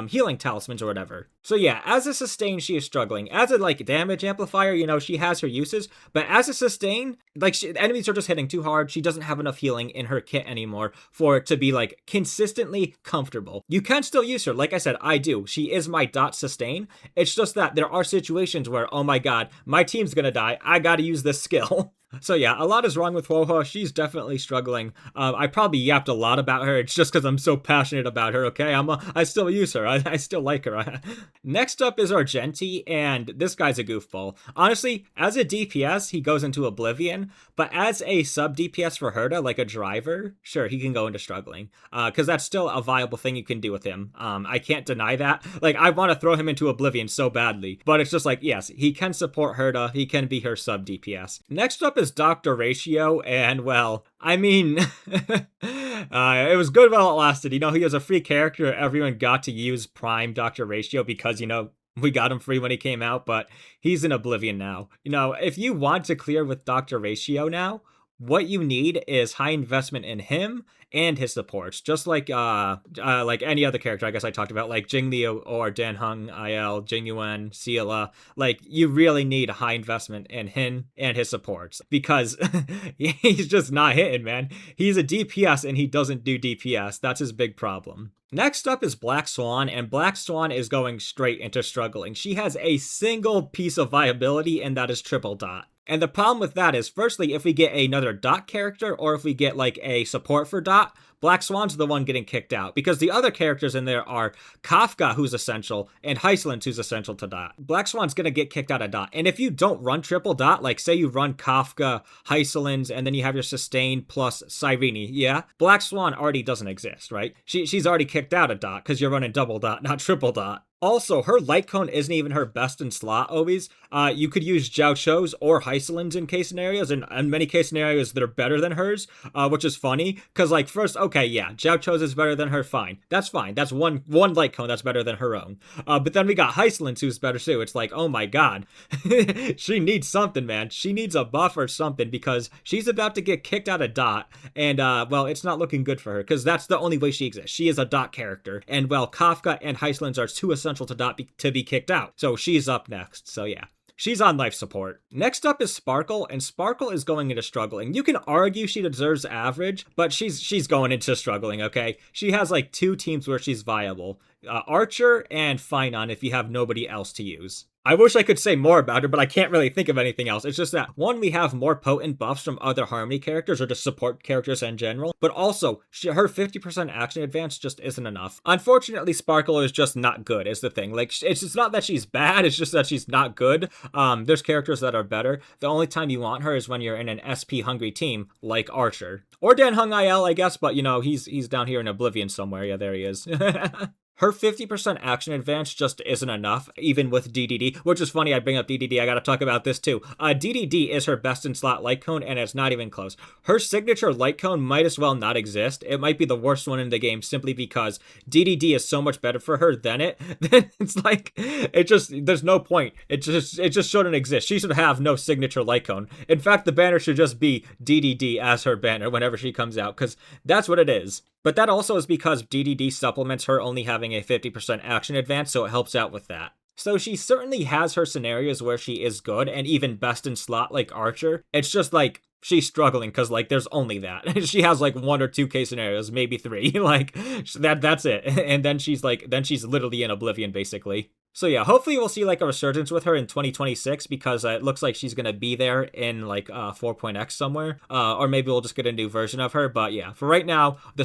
healing talismans or whatever. So yeah, as a sustain, she is struggling. As a like damage amplifier, she has her uses, but as a sustain, like enemies are just hitting too hard. She doesn't have enough healing in her kit anymore for it to be like consistently comfortable. You can still use her, like I said, I do. She is my dot sustain. It's just that there are situations where, oh my god, my team's gonna die. I gotta use this skill. So yeah, a lot is wrong with Huohuo. She's definitely struggling. I probably yapped a lot about her. It's just because I'm so passionate about her. Okay, I still use her. I still like her. Next up is Argenti, and this guy's a goofball. Honestly, as a DPS, he goes into oblivion, but as a sub DPS for Herta, like a driver, sure, he can go into struggling. Because that's still a viable thing you can do with him. I can't deny that. Like, I want to throw him into oblivion so badly, but it's just like, yes, he can support Herta. He can be her sub DPS. Next up is Dr. Ratio, and well, I mean, it was good while it lasted. You know, he was a free character. Everyone got to use Prime Dr. Ratio because, you know, we got him free when he came out, but he's in oblivion now. You know, if you want to clear with Dr. Ratio now, what you need is high investment in him and his supports, just like any other character I guess I talked about, like Jingliu or Heng IL, Jing Yuan, Seele. Like, you really need a high investment in him and his supports because he's just not hitting, man. He's a DPS and he doesn't do DPS. That's his big problem. Next up is Black Swan, and Black Swan is going straight into struggling. She has a single piece of viability, and that is triple dot. And the problem with that is, firstly, if we get another dot character, or if we get like a support for dot, Black Swan's the one getting kicked out, because the other characters in there are Kafka, who's essential, and Heisland, who's essential to dot. Black Swan's gonna get kicked out of dot. And if you don't run triple dot, like say you run Kafka, Heisland, and then you have your sustain plus Cyrene, yeah? Black Swan already doesn't exist, right? She's already kicked out of dot, because you're running double dot, not triple dot. Also, her light cone isn't even her best in slot always. You could use Jiaoqiu's or Heisland's in case scenarios, and in many case scenarios that are better than hers, which is funny, because like first, okay, yeah, Jiaoqiu's is better than her, fine. That's fine. That's one light cone that's better than her own. But then we got Heisland's who's better too. It's like, oh my god. She needs something, man. She needs a buff or something, because she's about to get kicked out of dot, and well, it's not looking good for her, because that's the only way she exists. She is a dot character, and well, Kafka and Heisland's are too essential to dot to be kicked out. So she's up next. So yeah. She's on life support. Next up is Sparkle, and Sparkle is going into struggling. You can argue she deserves average, but she's going into struggling, okay? She has like 2 teams where she's viable. Archer and Finon if you have nobody else to use. I wish I could say more about her, but I can't really think of anything else. It's just that, one, we have more potent buffs from other Harmony characters or just support characters in general, but also, her 50% action advance just isn't enough. Unfortunately, Sparkle is just not good, is the thing. Like, it's not that she's bad, it's just that she's not good. There's characters that are better. The only time you want her is when you're in an SP-hungry team, like Archer. Or Heng IL, I guess, but, you know, he's down here in Oblivion somewhere. Yeah, there he is. Her 50% action advance just isn't enough, even with DDD, which is funny I bring up DDD, I gotta talk about this too. DDD is her best in slot light cone, and it's not even close. Her signature light cone might as well not exist. It might be the worst one in the game simply because DDD is so much better for her than it. Then it's like, there's no point. It just shouldn't exist. She should have no signature light cone. In fact, the banner should just be DDD as her banner whenever she comes out, because that's what it is. But that also is because DDD supplements her only having a 50% action advance, so it helps out with that. So she certainly has her scenarios where she is good, and even best in slot like Archer. It's just like, she's struggling because like there's only that. She has like 1 or 2 case scenarios, maybe 3. Like that's it. And then she's literally in Oblivion basically. So yeah, hopefully we'll see like a resurgence with her in 2026, because it looks like she's gonna be there in like 4.x somewhere, or maybe we'll just get a new version of her. But yeah, for right now, the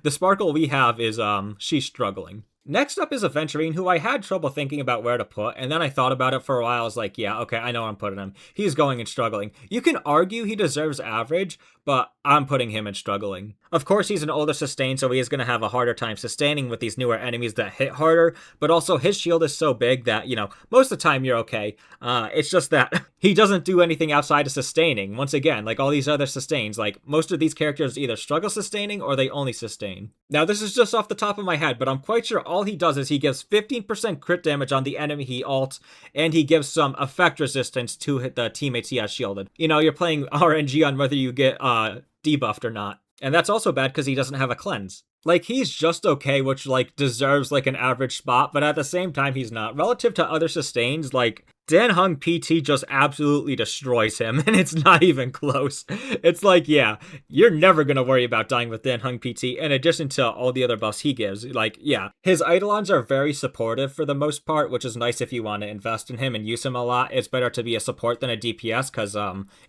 Sparkle we have is she's struggling. Next up is Aventurine, who I had trouble thinking about where to put, and then I thought about it for a while. I was like, yeah, okay, I know where I'm putting him. He's going and struggling. You can argue he deserves average, but I'm putting him in struggling. Of course, he's an older sustain, so he is going to have a harder time sustaining with these newer enemies that hit harder, but also his shield is so big that, you know, most of the time you're okay. It's just that he doesn't do anything outside of sustaining. Once again, like all these other sustains, like most of these characters either struggle sustaining or they only sustain. Now, this is just off the top of my head, but I'm quite sure all he does is he gives 15% crit damage on the enemy he ults, and he gives some effect resistance to the teammates he has shielded. You know, you're playing RNG on whether you get debuffed or not. And that's also bad because he doesn't have a cleanse. Like, he's just okay, which, like, deserves, like, an average spot, but at the same time, he's not. Relative to other sustains, like, Dan Heng PT just absolutely destroys him, and it's not even close. It's like, yeah, you're never gonna worry about dying with Dan Heng PT, in addition to all the other buffs he gives. Like, yeah, his Eidolons are very supportive for the most part, which is nice if you want to invest in him and use him a lot. It's better to be a support than a DPS, because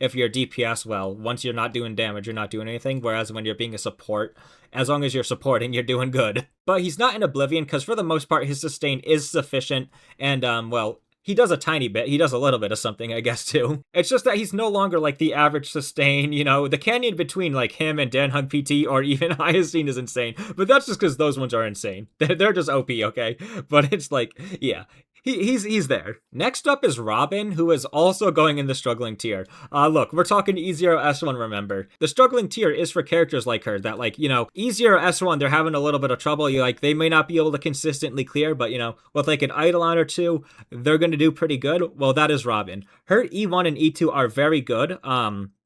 if you're a DPS, well, once you're not doing damage, you're not doing anything, whereas when you're being a support, as long as you're supporting, you're doing good. But he's not in Oblivion, because for the most part, his sustain is sufficient, and, well, he does a tiny bit. He does a little bit of something, I guess, too. It's just that he's no longer, like, the average sustain, you know? The canyon between, like, him and Dan Heng PT or even Hyacine is insane. But that's just because those ones are insane. They're just OP, okay? But it's like, yeah. He's there. Next up is Robin, who is also going in the struggling tier. Look, we're talking E0 S1, remember. The struggling tier is for characters like her that, like, you know, E0 S1, they're having a little bit of trouble. They may not be able to consistently clear, but, you know, with like an Eidolon or two, they're going to do pretty good. Well, that is Robin. Her E1 and E2 are very good.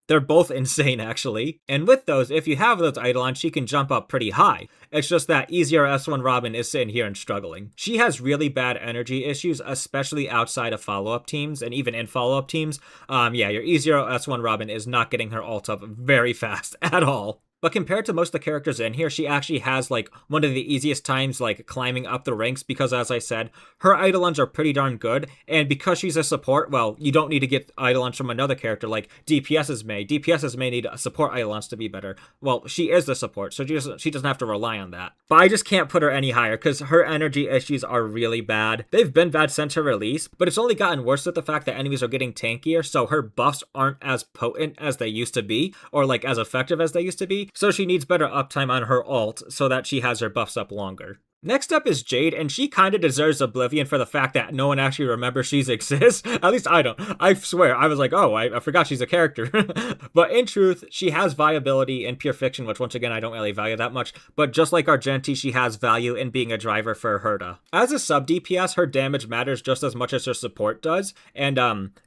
They're both insane, actually. And with those, if you have those Eidolons, she can jump up pretty high. It's just that easier S1 Robin is sitting here and struggling. She has really bad energy issues, especially outside of follow-up teams, and even in follow-up teams. Yeah, your easier S1 Robin is not getting her ult up very fast at all. But compared to most of the characters in here, she actually has, like, one of the easiest times, like, climbing up the ranks because, as I said, her Eidolons are pretty darn good, and because she's a support, well, you don't need to get Eidolons from another character like DPS's Mei. DPS's Mei need support Eidolons to be better. Well, she is the support, so she doesn't have to rely on that. But I just can't put her any higher because her energy issues are really bad. They've been bad since her release, but it's only gotten worse with the fact that enemies are getting tankier, so her buffs aren't as potent as they used to be, or, like, as effective as they used to be. So she needs better uptime on her ult so that she has her buffs up longer. Next up is Jade, and she kind of deserves Oblivion for the fact that no one actually remembers she exists. At least I don't. I swear, I was like, oh, I forgot she's a character. But in truth, she has viability in Pure Fiction, which once again, I don't really value that much. But just like Argenti, she has value in being a driver for Herta. As a sub DPS, her damage matters just as much as her support does. And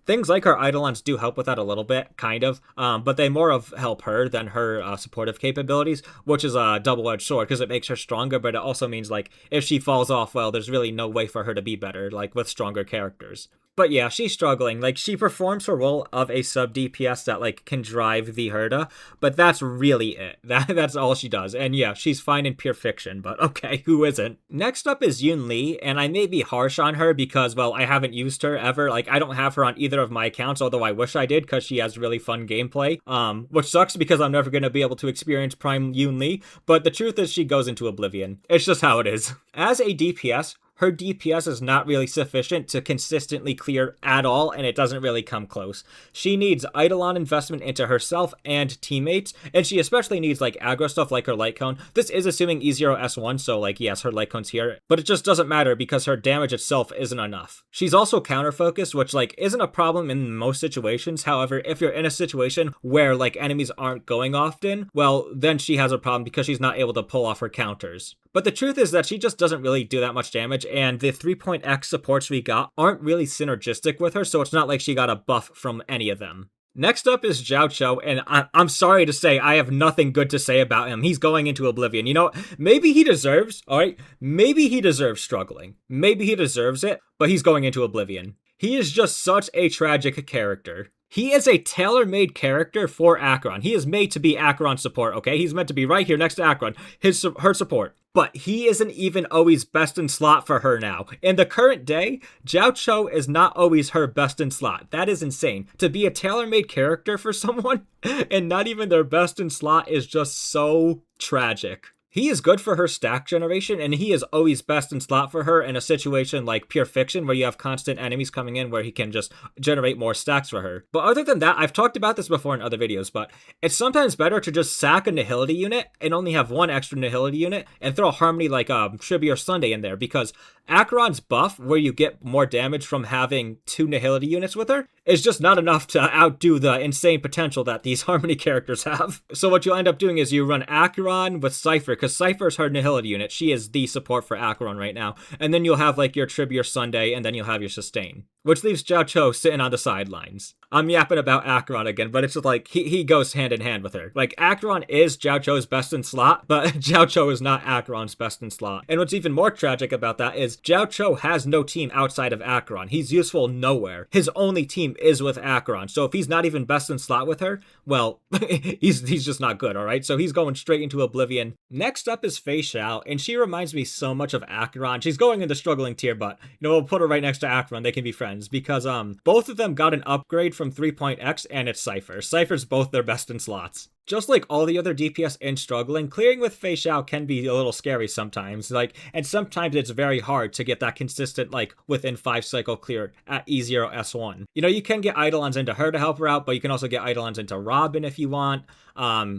things like her Eidolons do help with that a little bit, kind of. But they more of help her than her supportive capabilities, which is a double-edged sword because it makes her stronger, but it also means, like, if she falls off, well, there's really no way for her to be better, like, with stronger characters. But yeah, she's struggling. Like, she performs her role of a sub DPS that, like, can drive the Herta, but that's really it. That's all she does. And yeah, she's fine in Pure Fiction, but okay, who isn't? Next up is Yunli, and I may be harsh on her because, well, I haven't used her ever. Like, I don't have her on either of my accounts, although I wish I did because she has really fun gameplay, which sucks because I'm never going to be able to experience Prime Yunli, but the truth is she goes into Oblivion. It's just how it is. As a DPS, her DPS is not really sufficient to consistently clear at all, and it doesn't really come close. She needs Eidolon investment into herself and teammates, and she especially needs, like, aggro stuff like her Light Cone. This is assuming E0 S1, so, like, yes, her Light Cone's here, but it just doesn't matter because her damage itself isn't enough. She's also counter-focused, which, like, isn't a problem in most situations. However, if you're in a situation where, like, enemies aren't going often, well, then she has a problem because she's not able to pull off her counters. But the truth is that she just doesn't really do that much damage, and the 3.x supports we got aren't really synergistic with her, so it's not like she got a buff from any of them. Next up is Jiaoqiu, and I'm sorry to say I have nothing good to say about him. He's going into Oblivion. You know, maybe he deserves, alright? Maybe he deserves struggling. Maybe he deserves it, but he's going into Oblivion. He is just such a tragic character. He is a tailor-made character for Acheron. He is made to be Acheron support, okay? He's meant to be right here next to Acheron, her support. But he isn't even always best in slot for her now. In the current day, Jiaoqiu is not always her best in slot. That is insane. To be a tailor-made character for someone and not even their best in slot is just so tragic. He is good for her stack generation, and he is always best in slot for her in a situation like Pure Fiction, where you have constant enemies coming in where he can just generate more stacks for her. But other than that, I've talked about this before in other videos, but it's sometimes better to just sack a Nihility unit and only have one extra Nihility unit and throw a Harmony like Tribute or Sunday in there, because Acheron's buff, where you get more damage from having 2 Nihility units with her, is just not enough to outdo the insane potential that these Harmony characters have. So what you'll end up doing is you run Acheron with Cypher, because Cypher's her Nihility unit. She is the support for Acheron right now. And then you'll have, like, your Tribute or Sunday, and then you'll have your Sustain, which leaves Jiaoqiu sitting on the sidelines. I'm yapping about Acheron again, but it's just like he goes hand in hand with her. Like Acheron is Jiaoqiu's best in slot, but Jiaoqiu is not Acheron's best in slot. And what's even more tragic about that is Jiaoqiu has no team outside of Acheron. He's useful nowhere. His only team is with Acheron. So if he's not even best in slot with her, well, he's just not good, all right? So he's going straight into oblivion. Next up is Feixiao, and she reminds me so much of Acheron. She's going into struggling tier, but we'll put her right next to Acheron. They can be friends because both of them got an upgrade from 3.x, and it's Cypher. Cypher's both their best in slots. Just like all the other DPS in struggling, clearing with Feixiao can be a little scary sometimes. And sometimes it's very hard to get that consistent, within 5 cycle clear at E0 S1. You can get Eidolons into her to help her out, but you can also get Eidolons into Robin if you want.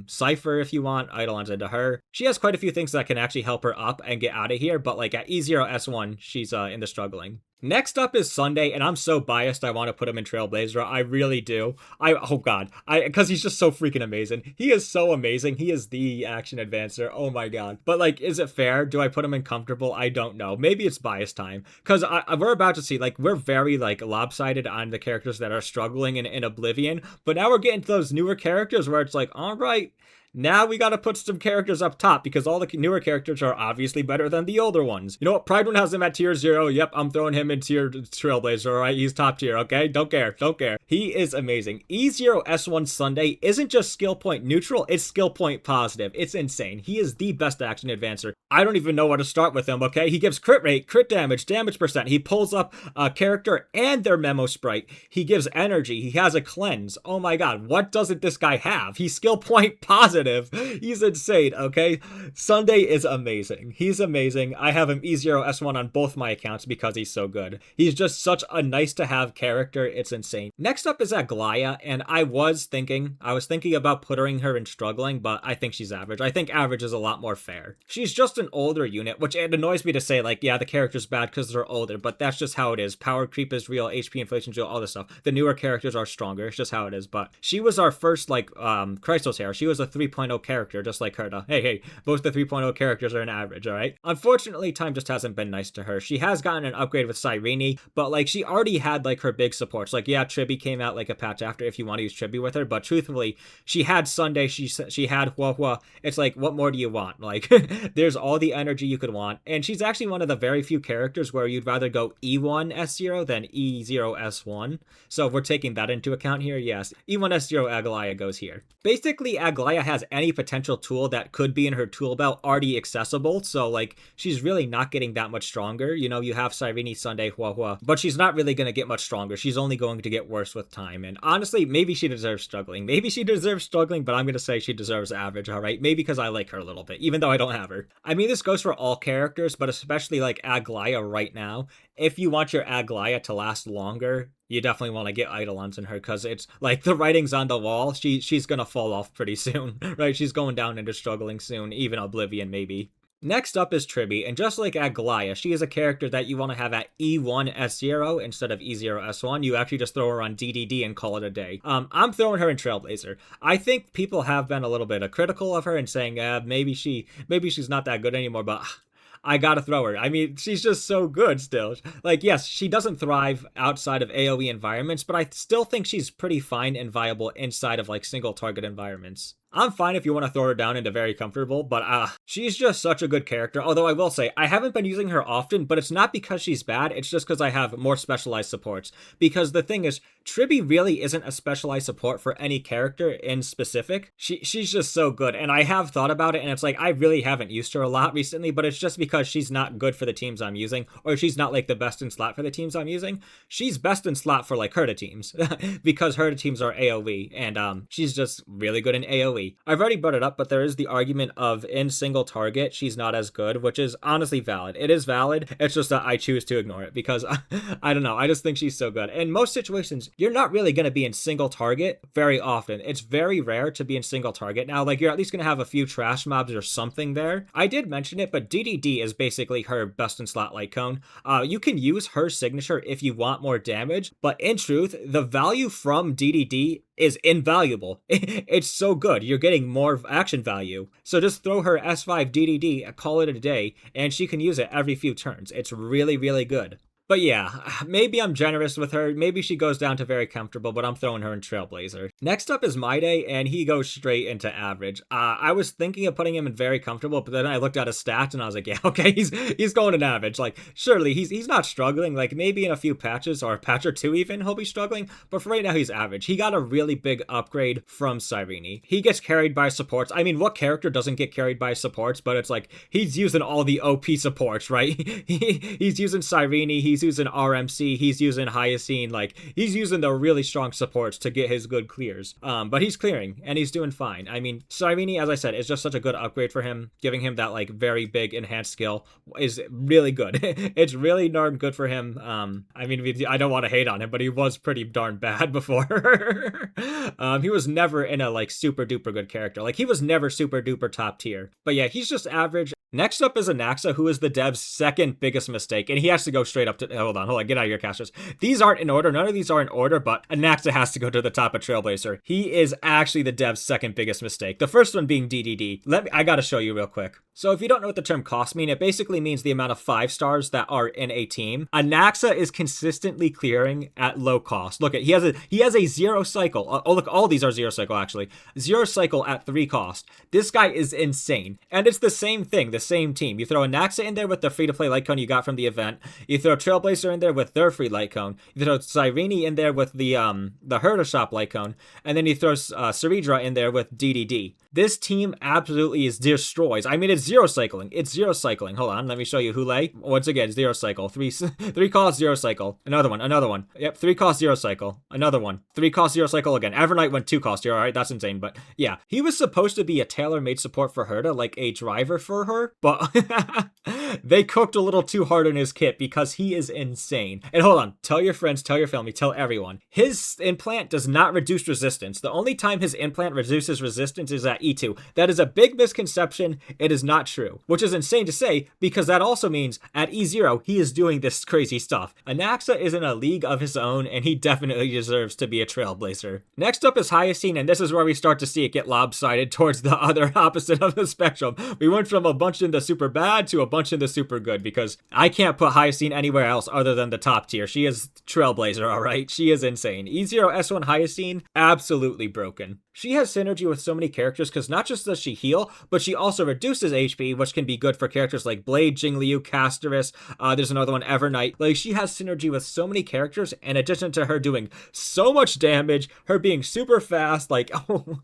Cypher if you want, Eidolons into her. She has quite a few things that can actually help her up and get out of here, but at E0 S1, she's in the struggling. Next up is Sunday, and I'm so biased I want to put him in Trailblazer. I really do. Because he's just so freaking amazing. He is so amazing. He is the action advancer. Oh my god. But is it fair? Do I put him in comfortable? I don't know. Maybe it's bias time. Because we're about to see, we're very lopsided on the characters that are struggling in Oblivion. But now we're getting to those newer characters where it's all right. Now we gotta put some characters up top because all the newer characters are obviously better than the older ones. You know what? Pride 1 has him at tier 0. Yep, I'm throwing him in tier Trailblazer, alright? He's top tier, okay? Don't care. He is amazing. E0 S1 Sunday isn't just skill point neutral, it's skill point positive. It's insane. He is the best action advancer. I don't even know where to start with him, okay? He gives crit rate, crit damage, damage percent. He pulls up a character and their memo sprite. He gives energy. He has a cleanse. Oh my god, what doesn't this guy have? He's skill point positive. He's insane, okay? Sunday is amazing. He's amazing. I have him E0 S1 on both my accounts because he's so good. He's just such a nice to have character. It's insane. Next up is Aglaea, and I was thinking about putting her in struggling, but I think she's average. I think average is a lot more fair. She's just an older unit, which it annoys me to say, yeah, the character's bad because they're older, but that's just how it is. Power creep is real, HP inflation's real, all this stuff. The newer characters are stronger. It's just how it is, but she was our first, Chrysos Hair. She was a 3.0 character, just like Herta. Hey, both the 3.0 characters are an average, alright? Unfortunately, time just hasn't been nice to her. She has gotten an upgrade with Cyrene, but she already had her big supports. Yeah, Tribi came out a patch after if you want to use Tribi with her, but truthfully, she had Sunday, she had Huohuo. It's what more do you want? There's all the energy you could want, and she's actually one of the very few characters where you'd rather go E1 S0 than E0 S1. So if we're taking that into account here, yes, E1 S0 Aglaea goes here. Basically, Aglaea has any potential tool that could be in her tool belt already accessible, so she's really not getting that much stronger. You have Cyrene, Sunday, Huohuo, but she's not really going to get much stronger. She's only going to get worse with time, and honestly, maybe she deserves struggling. But I'm going to say she deserves average, alright? Maybe because I like her a little bit, even though I don't have her. I mean, this goes for all characters, but especially Aglaea right now. If you want your Aglaea to last longer, you definitely want to get Eidolons in her because it's the writing's on the wall. She's gonna fall off pretty soon, right? She's going down into struggling soon, even Oblivion maybe. Next up is Tribi, and just like Aglaea, she is a character that you want to have at E1 S0 instead of E0 S1. You actually just throw her on DDD and call it a day. I'm throwing her in Trailblazer. I think people have been a little bit critical of her and saying, maybe she's not that good anymore, but I gotta throw her. I mean, she's just so good still. Yes, she doesn't thrive outside of AoE environments, but I still think she's pretty fine and viable inside of single target environments. I'm fine if you want to throw her down into very comfortable, but she's just such a good character. Although I will say, I haven't been using her often, but it's not because she's bad, it's just because I have more specialized supports. Because the thing is, Tribi really isn't a specialized support for any character in specific. She's just so good, and I have thought about it, and it's I really haven't used her a lot recently, but it's just because she's not good for the teams I'm using, or she's not the best in slot for the teams I'm using. She's best in slot for Herta teams, because Herta teams are AoE, and she's just really good in AoE. I've already brought it up, but there is the argument of in single target, she's not as good, which is honestly valid. It is valid. It's just that I choose to ignore it because I don't know. I just think she's so good. In most situations, you're not really going to be in single target very often. It's very rare to be in single target. Now, you're at least going to have a few trash mobs or something there. I did mention it, but DDD is basically her best in slot light cone. You can use her signature if you want more damage, but in truth, the value from DDD is invaluable. It's so good. You're getting more action value. So just throw her S5 DDD, call it a day, and she can use it every few turns. It's really, really good. But yeah, maybe I'm generous with her. Maybe she goes down to very comfortable, but I'm throwing her in Trailblazer. Next up is Maide, and he goes straight into average. I was thinking of putting him in very comfortable, but then I looked at his stats and I was like, yeah, okay, he's going in average. Like, surely he's not struggling. Like, maybe in a few patches, or a patch or two even, he'll be struggling. But for right now, he's average. He got a really big upgrade from Cyrene. He gets carried by supports. I mean, what character doesn't get carried by supports? But it's like, he's using all the OP supports, right? He's using Cyrene, he's using RMC, he's using Hyacine, like, he's using the really strong supports to get his good clears. But he's clearing, and he's doing fine. I mean, Cyrene, as I said, is just such a good upgrade for him. Giving him that, like, very big enhanced skill is really good. It's really darn good for him. I mean, I don't want to hate on him, but he was pretty darn bad before. He was never in a, like, super duper good character. Like, he was never super duper top tier. But yeah, he's just average. Next up is Anaxa, who is the dev's second biggest mistake, and he has to go straight up to... Hold on, get out of your casters. These aren't in order, none of these are in order, but Anaxa has to go to the top of Trailblazer. He is actually the dev's second biggest mistake. The first one being DDD. I gotta show you real quick. So if you don't know what the term cost mean, it basically means the amount of 5 stars that are in a team. Anaxa is consistently clearing at low cost. Look, he has a 0 cycle. Oh, look, all these are 0 cycle, actually. 0 cycle at 3 cost. This guy is insane. And it's the same thing, the same team. You throw Anaxa in there with the free-to-play light cone you got from the event. You throw Trailblazer in there with their free light cone. You throw Cyrene in there with the Herta shop light cone. And then you throw Ceridra in there with DDD. This team absolutely is destroys. I mean, it's 0 cycling. It's 0 cycling. Hold on, let me show you Hule. Once again, 0 cycle. 3 cost 0 cycle. Another one. Yep, 3 cost 0 cycle. Another one. 3 cost 0 cycle again. Evernight went 2 cost. You're alright, that's insane. But yeah, he was supposed to be a tailor-made support for Herta, like a driver for her, but they cooked a little too hard on his kit because he is insane. And hold on, tell your friends, tell your family, tell everyone. His implant does not reduce resistance. The only time his implant reduces resistance is at E2. That is a big misconception. It is not true, which is insane to say because that also means at E0 he is doing this crazy stuff. Anaxa is in a league of his own and he definitely deserves to be a Trailblazer. Next up is Hyacine, and this is where we start to see it get lopsided towards the other opposite of the spectrum. We went from a bunch in the super bad to a bunch in the super good because I can't put Hyacine anywhere else other than the top tier. She is Trailblazer, alright? She is insane. E0 S1 Hyacine, absolutely broken. She has synergy with so many characters because not just does she heal, but she also reduces HP, which can be good for characters like Blade, Jingliu, Castorice, there's another one, Evernight. Like, she has synergy with so many characters, in addition to her doing so much damage, her being super fast, like, oh,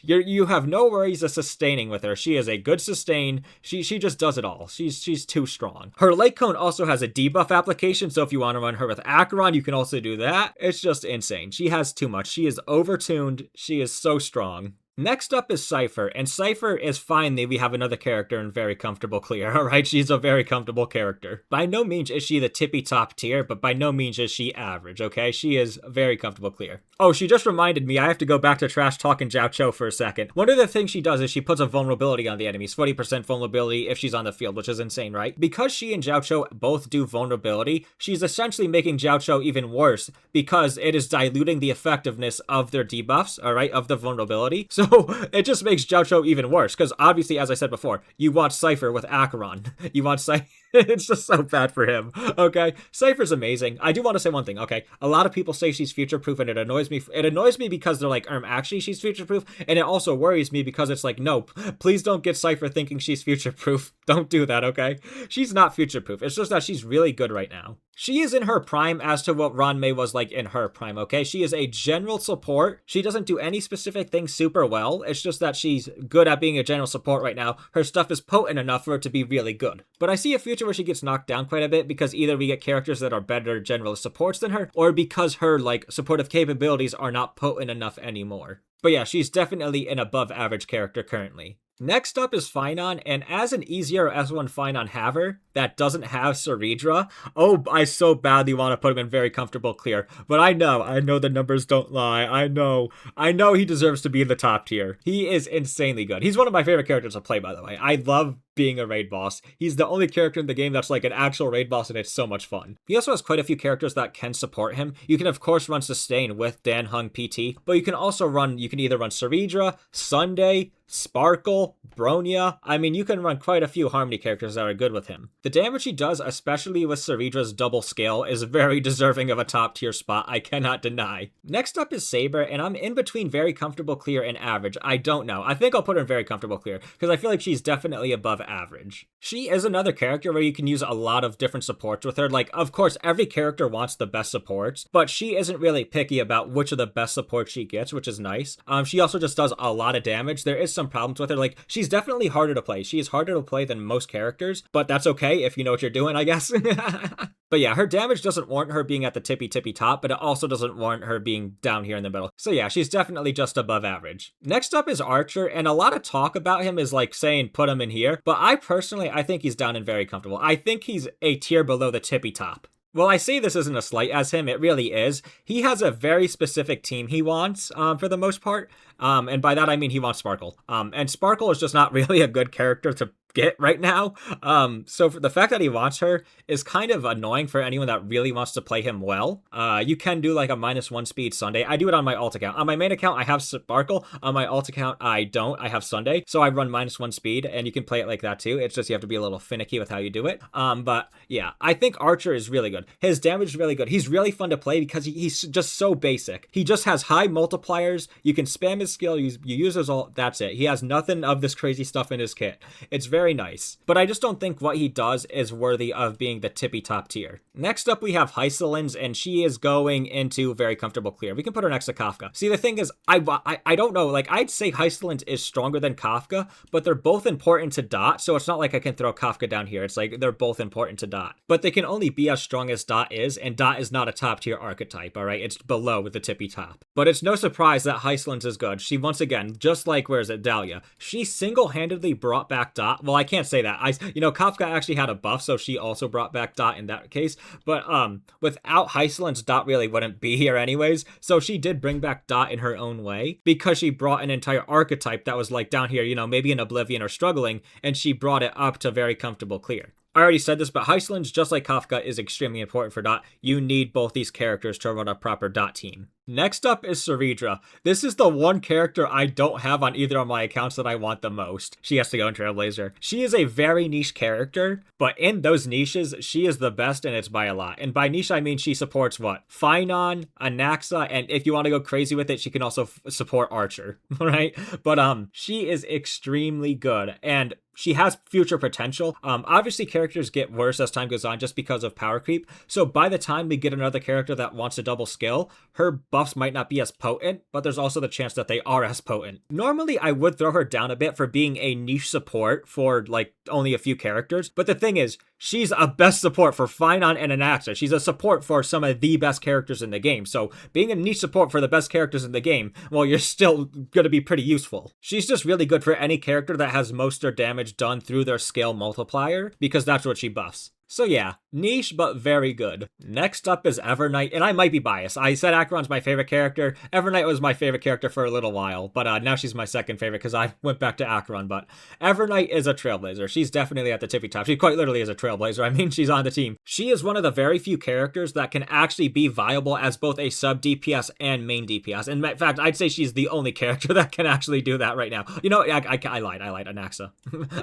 you have no worries of sustaining with her. She is a good sustain. She just does it all. She's too strong. Her light cone also has a debuff application, so if you want to run her with Acheron, you can also do that. It's just insane. She has too much. She is overtuned. She is so strong. Next up is Cypher, and Cypher is finally we have another character in very comfortable clear, alright? She's a very comfortable character. By no means is she the tippy top tier, but by no means is she average, okay? She is very comfortable clear. Oh, she just reminded me, I have to go back to trash talking Jiaoqiu for a second. One of the things she does is she puts a vulnerability on the enemies, 40% vulnerability if she's on the field, which is insane, right? Because she and Jiaoqiu both do vulnerability, she's essentially making Jiaoqiu even worse because it is diluting the effectiveness of their debuffs, alright, of the vulnerability. So it just makes Jiaoqiu even worse, because obviously, as I said before, you want Cypher with Acheron. You want Cypher. It's just so bad for him, okay? Cypher's amazing. I do want to say one thing, okay? A lot of people say she's future-proof, and it annoys me. It annoys me because they're like, actually she's future-proof, and it also worries me because it's like, no, please don't get Cypher thinking she's future-proof. Don't do that, okay? She's not future-proof. It's just that she's really good right now. She is in her prime as to what Ruan Mei was like in her prime, okay? She is a general support. She doesn't do any specific thing super well. It's just that she's good at being a general support right now. Her stuff is potent enough for it to be really good. But I see a future where she gets knocked down quite a bit because either we get characters that are better general supports than her, or because her, like, supportive capabilities are not potent enough anymore. But yeah, she's definitely an above average character currently. Next up is Finon, and as an easier S1 Finon haver that doesn't have Ceridra, oh, I so badly want to put him in very comfortable clear, but I know the numbers don't lie. I know he deserves to be in the top tier. He is insanely good. He's one of my favorite characters to play, by the way. I love being a raid boss. He's the only character in the game that's like an actual raid boss, and it's so much fun. He also has quite a few characters that can support him. You can of course run Sustain with Dan Heng PT, but you can either run Ceridra, Sunday, Sparkle, Bronya. I mean, you can run quite a few Harmony characters that are good with him. The damage he does, especially with Ceridra's double scale, is very deserving of a top tier spot, I cannot deny. Next up is Saber, and I'm in between very comfortable clear and average. I don't know. I think I'll put her in very comfortable clear, because I feel like she's definitely above average. She is another character where you can use a lot of different supports with her. Like, of course, every character wants the best supports, but she isn't really picky about which of the best supports she gets, which is nice. She also just does a lot of damage. There is some problems with her. Like, she's definitely harder to play. She is harder to play than most characters, but that's okay if you know what you're doing, I guess. But yeah, her damage doesn't warrant her being at the tippy top, but it also doesn't warrant her being down here in the middle. So yeah, she's definitely just above average. Next up is Archer, and a lot of talk about him is like saying put him in here, but I think he's down and very comfortable. I think he's a tier below the tippy top. Well, I say this isn't a slight as him, it really is. He has a very specific team he wants, for the most part. And by that I mean he wants Sparkle. And Sparkle is just not really a good character to get right now. So for the fact that he wants her is kind of annoying for anyone that really wants to play him well. You can do like a -1 speed Sunday. I do it on my alt account. On my main account, I have Sparkle. On my alt account, I don't. I have Sunday. So I run -1 speed, and you can play it like that too. It's just you have to be a little finicky with how you do it. But yeah, I think Archer is really good. His damage is really good. He's really fun to play because he's just so basic. He just has high multipliers. You can spam his skill. You use his ult. That's it. He has nothing of this crazy stuff in his kit. It's very nice. But I just don't think what he does is worthy of being the tippy top tier. Next up, we have Hyselins, and she is going into very comfortable clear. We can put her next to Kafka. See, the thing is, I don't know. Like, I'd say Hyselins is stronger than Kafka, but they're both important to Dot, so it's not like I can throw Kafka down here. It's like they're both important to Dot. But they can only be as strong as Dot is, and Dot is not a top tier archetype, all right? It's below the tippy top. But it's no surprise that Hyselins is good. She, once again, just like, where is it, Dahlia, she single-handedly brought back Dot. Well, I can't say that. Kafka actually had a buff, so she also brought back Dot in that case. But without Hyselins, Dot really wouldn't be here anyways. So she did bring back Dot in her own way because she brought an entire archetype that was like down here, maybe in Oblivion or struggling, and she brought it up to very comfortable clear. I already said this, but Hyselins, just like Kafka, is extremely important for Dot. You need both these characters to run a proper Dot team. Next up is Ceridra. This is the one character I don't have on either of my accounts that I want the most. She has to go in Trailblazer. She is a very niche character, but in those niches, she is the best, and it's by a lot. And by niche, I mean she supports what? Phynon, Anaxa, and if you want to go crazy with it, she can also support Archer, right? But she is extremely good, and she has future potential. Obviously, characters get worse as time goes on just because of power creep. So by the time we get another character that wants to double skill, her buffs might not be as potent, but there's also the chance that they are as potent. Normally, I would throw her down a bit for being a niche support for like only a few characters. But the thing is, she's a best support for Phynon and Anaxa. She's a support for some of the best characters in the game. So being a niche support for the best characters in the game, well, you're still going to be pretty useful. She's just really good for any character that has most of their damage done through their scale multiplier, because that's what she buffs. So yeah, niche but very good. Next up is Evernight, and I might be biased. I said Acheron's my favorite character. Evernight was my favorite character for a little while, but now she's my second favorite because I went back to Acheron. But Evernight is a Trailblazer. She's definitely at the tippy top. She quite literally is a Trailblazer. I mean, she's on the team. She is one of the very few characters that can actually be viable as both a sub DPS and main DPS. In fact, I'd say she's the only character that can actually do that right now. I lied, Anaxa.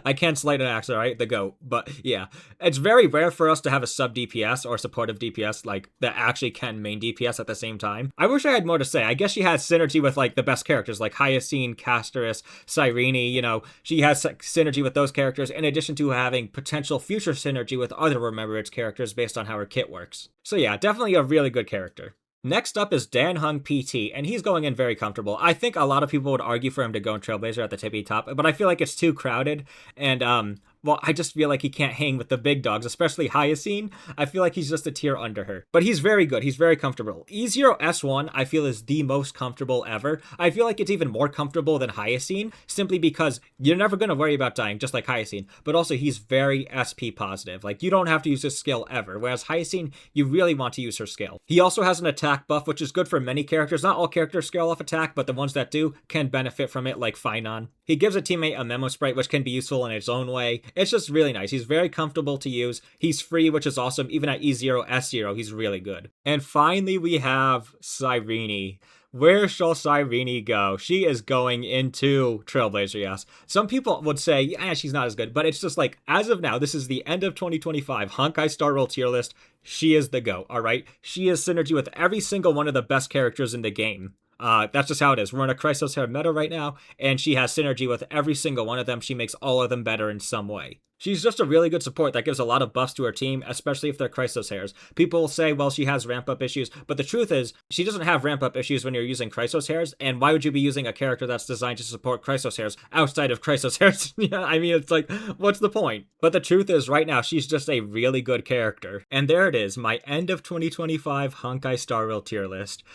I can't slight Anaxa, right? The GOAT. But yeah, it's very rare for us to have a sub DPS or supportive DPS like that actually can main DPS at the same time. I wish I had more to say. I guess she has synergy with like the best characters like Hyacine, Castorice, Cyrene. She has synergy with those characters in addition to having potential future synergy with other Remembrance characters based on how her kit works. So yeah, definitely a really good character. Next up is Dan Heng PT, and he's going in very comfortable. I think a lot of people would argue for him to go in Trailblazer at the tippy top, but I feel like it's too crowded, and well, I just feel like he can't hang with the big dogs, especially Hyacine. I feel like he's just a tier under her. But he's very good. He's very comfortable. E0 S1, I feel, is the most comfortable ever. I feel like it's even more comfortable than Hyacine, simply because you're never going to worry about dying, just like Hyacine. But also, he's very SP positive. Like, you don't have to use his skill ever. Whereas Hyacine, you really want to use her skill. He also has an attack buff, which is good for many characters. Not all characters scale off attack, but the ones that do can benefit from it, like Phynon. He gives a teammate a memo sprite, which can be useful in its own way. It's just really nice. He's very comfortable to use. He's free, which is awesome. Even at E0, S0, he's really good. And finally, we have Cyrene. Where shall Cyrene go? She is going into Trailblazer, yes. Some people would say, yeah, she's not as good, but it's just like, as of now, this is the end of 2025, Honkai Star Rail tier list. She is the GOAT, all right? She has synergy with every single one of the best characters in the game. That's just how it is. We're in a Chrysos Hair meta right now, and she has synergy with every single one of them. She makes all of them better in some way. She's just a really good support that gives a lot of buffs to her team, especially if they're Chrysos Hairs. People will say, well, she has ramp-up issues, but the truth is, she doesn't have ramp-up issues when you're using Chrysos Hairs, and why would you be using a character that's designed to support Chrysos Hairs outside of Chrysos Hairs? Yeah, I mean, it's like, what's the point? But the truth is, right now, she's just a really good character. And there it is, my end of 2025 Honkai Star Rail tier list.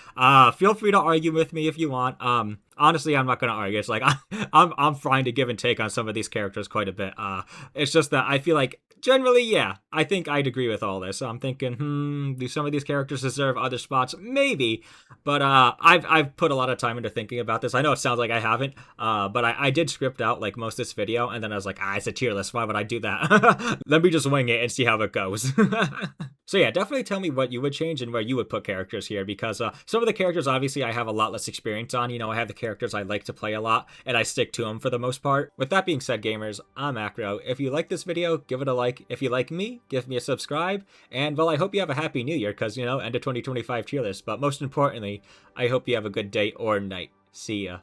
Feel free to argue with me if you want. Honestly, I'm not going to argue. It's like, I'm trying to give and take on some of these characters quite a bit. It's just that I feel like, generally, yeah, I think I'd agree with all this. So I'm thinking, do some of these characters deserve other spots? Maybe. But I've put a lot of time into thinking about this. I know it sounds like I haven't, but I did script out like most of this video, and then I was like, it's a tier list. Why would I do that? Let me just wing it and see how it goes. So yeah, definitely tell me what you would change and where you would put characters here, because some of the characters, obviously, I have a lot less experience on. You know, I have the characters I like to play a lot, and I stick to them for the most part. With that being said, gamers, I'm Acro. If you like this video, give it a like. If you like me, give me a subscribe. And, well, I hope you have a happy new year, because, you know, end of 2025 tier list. But most importantly, I hope you have a good day or night. See ya.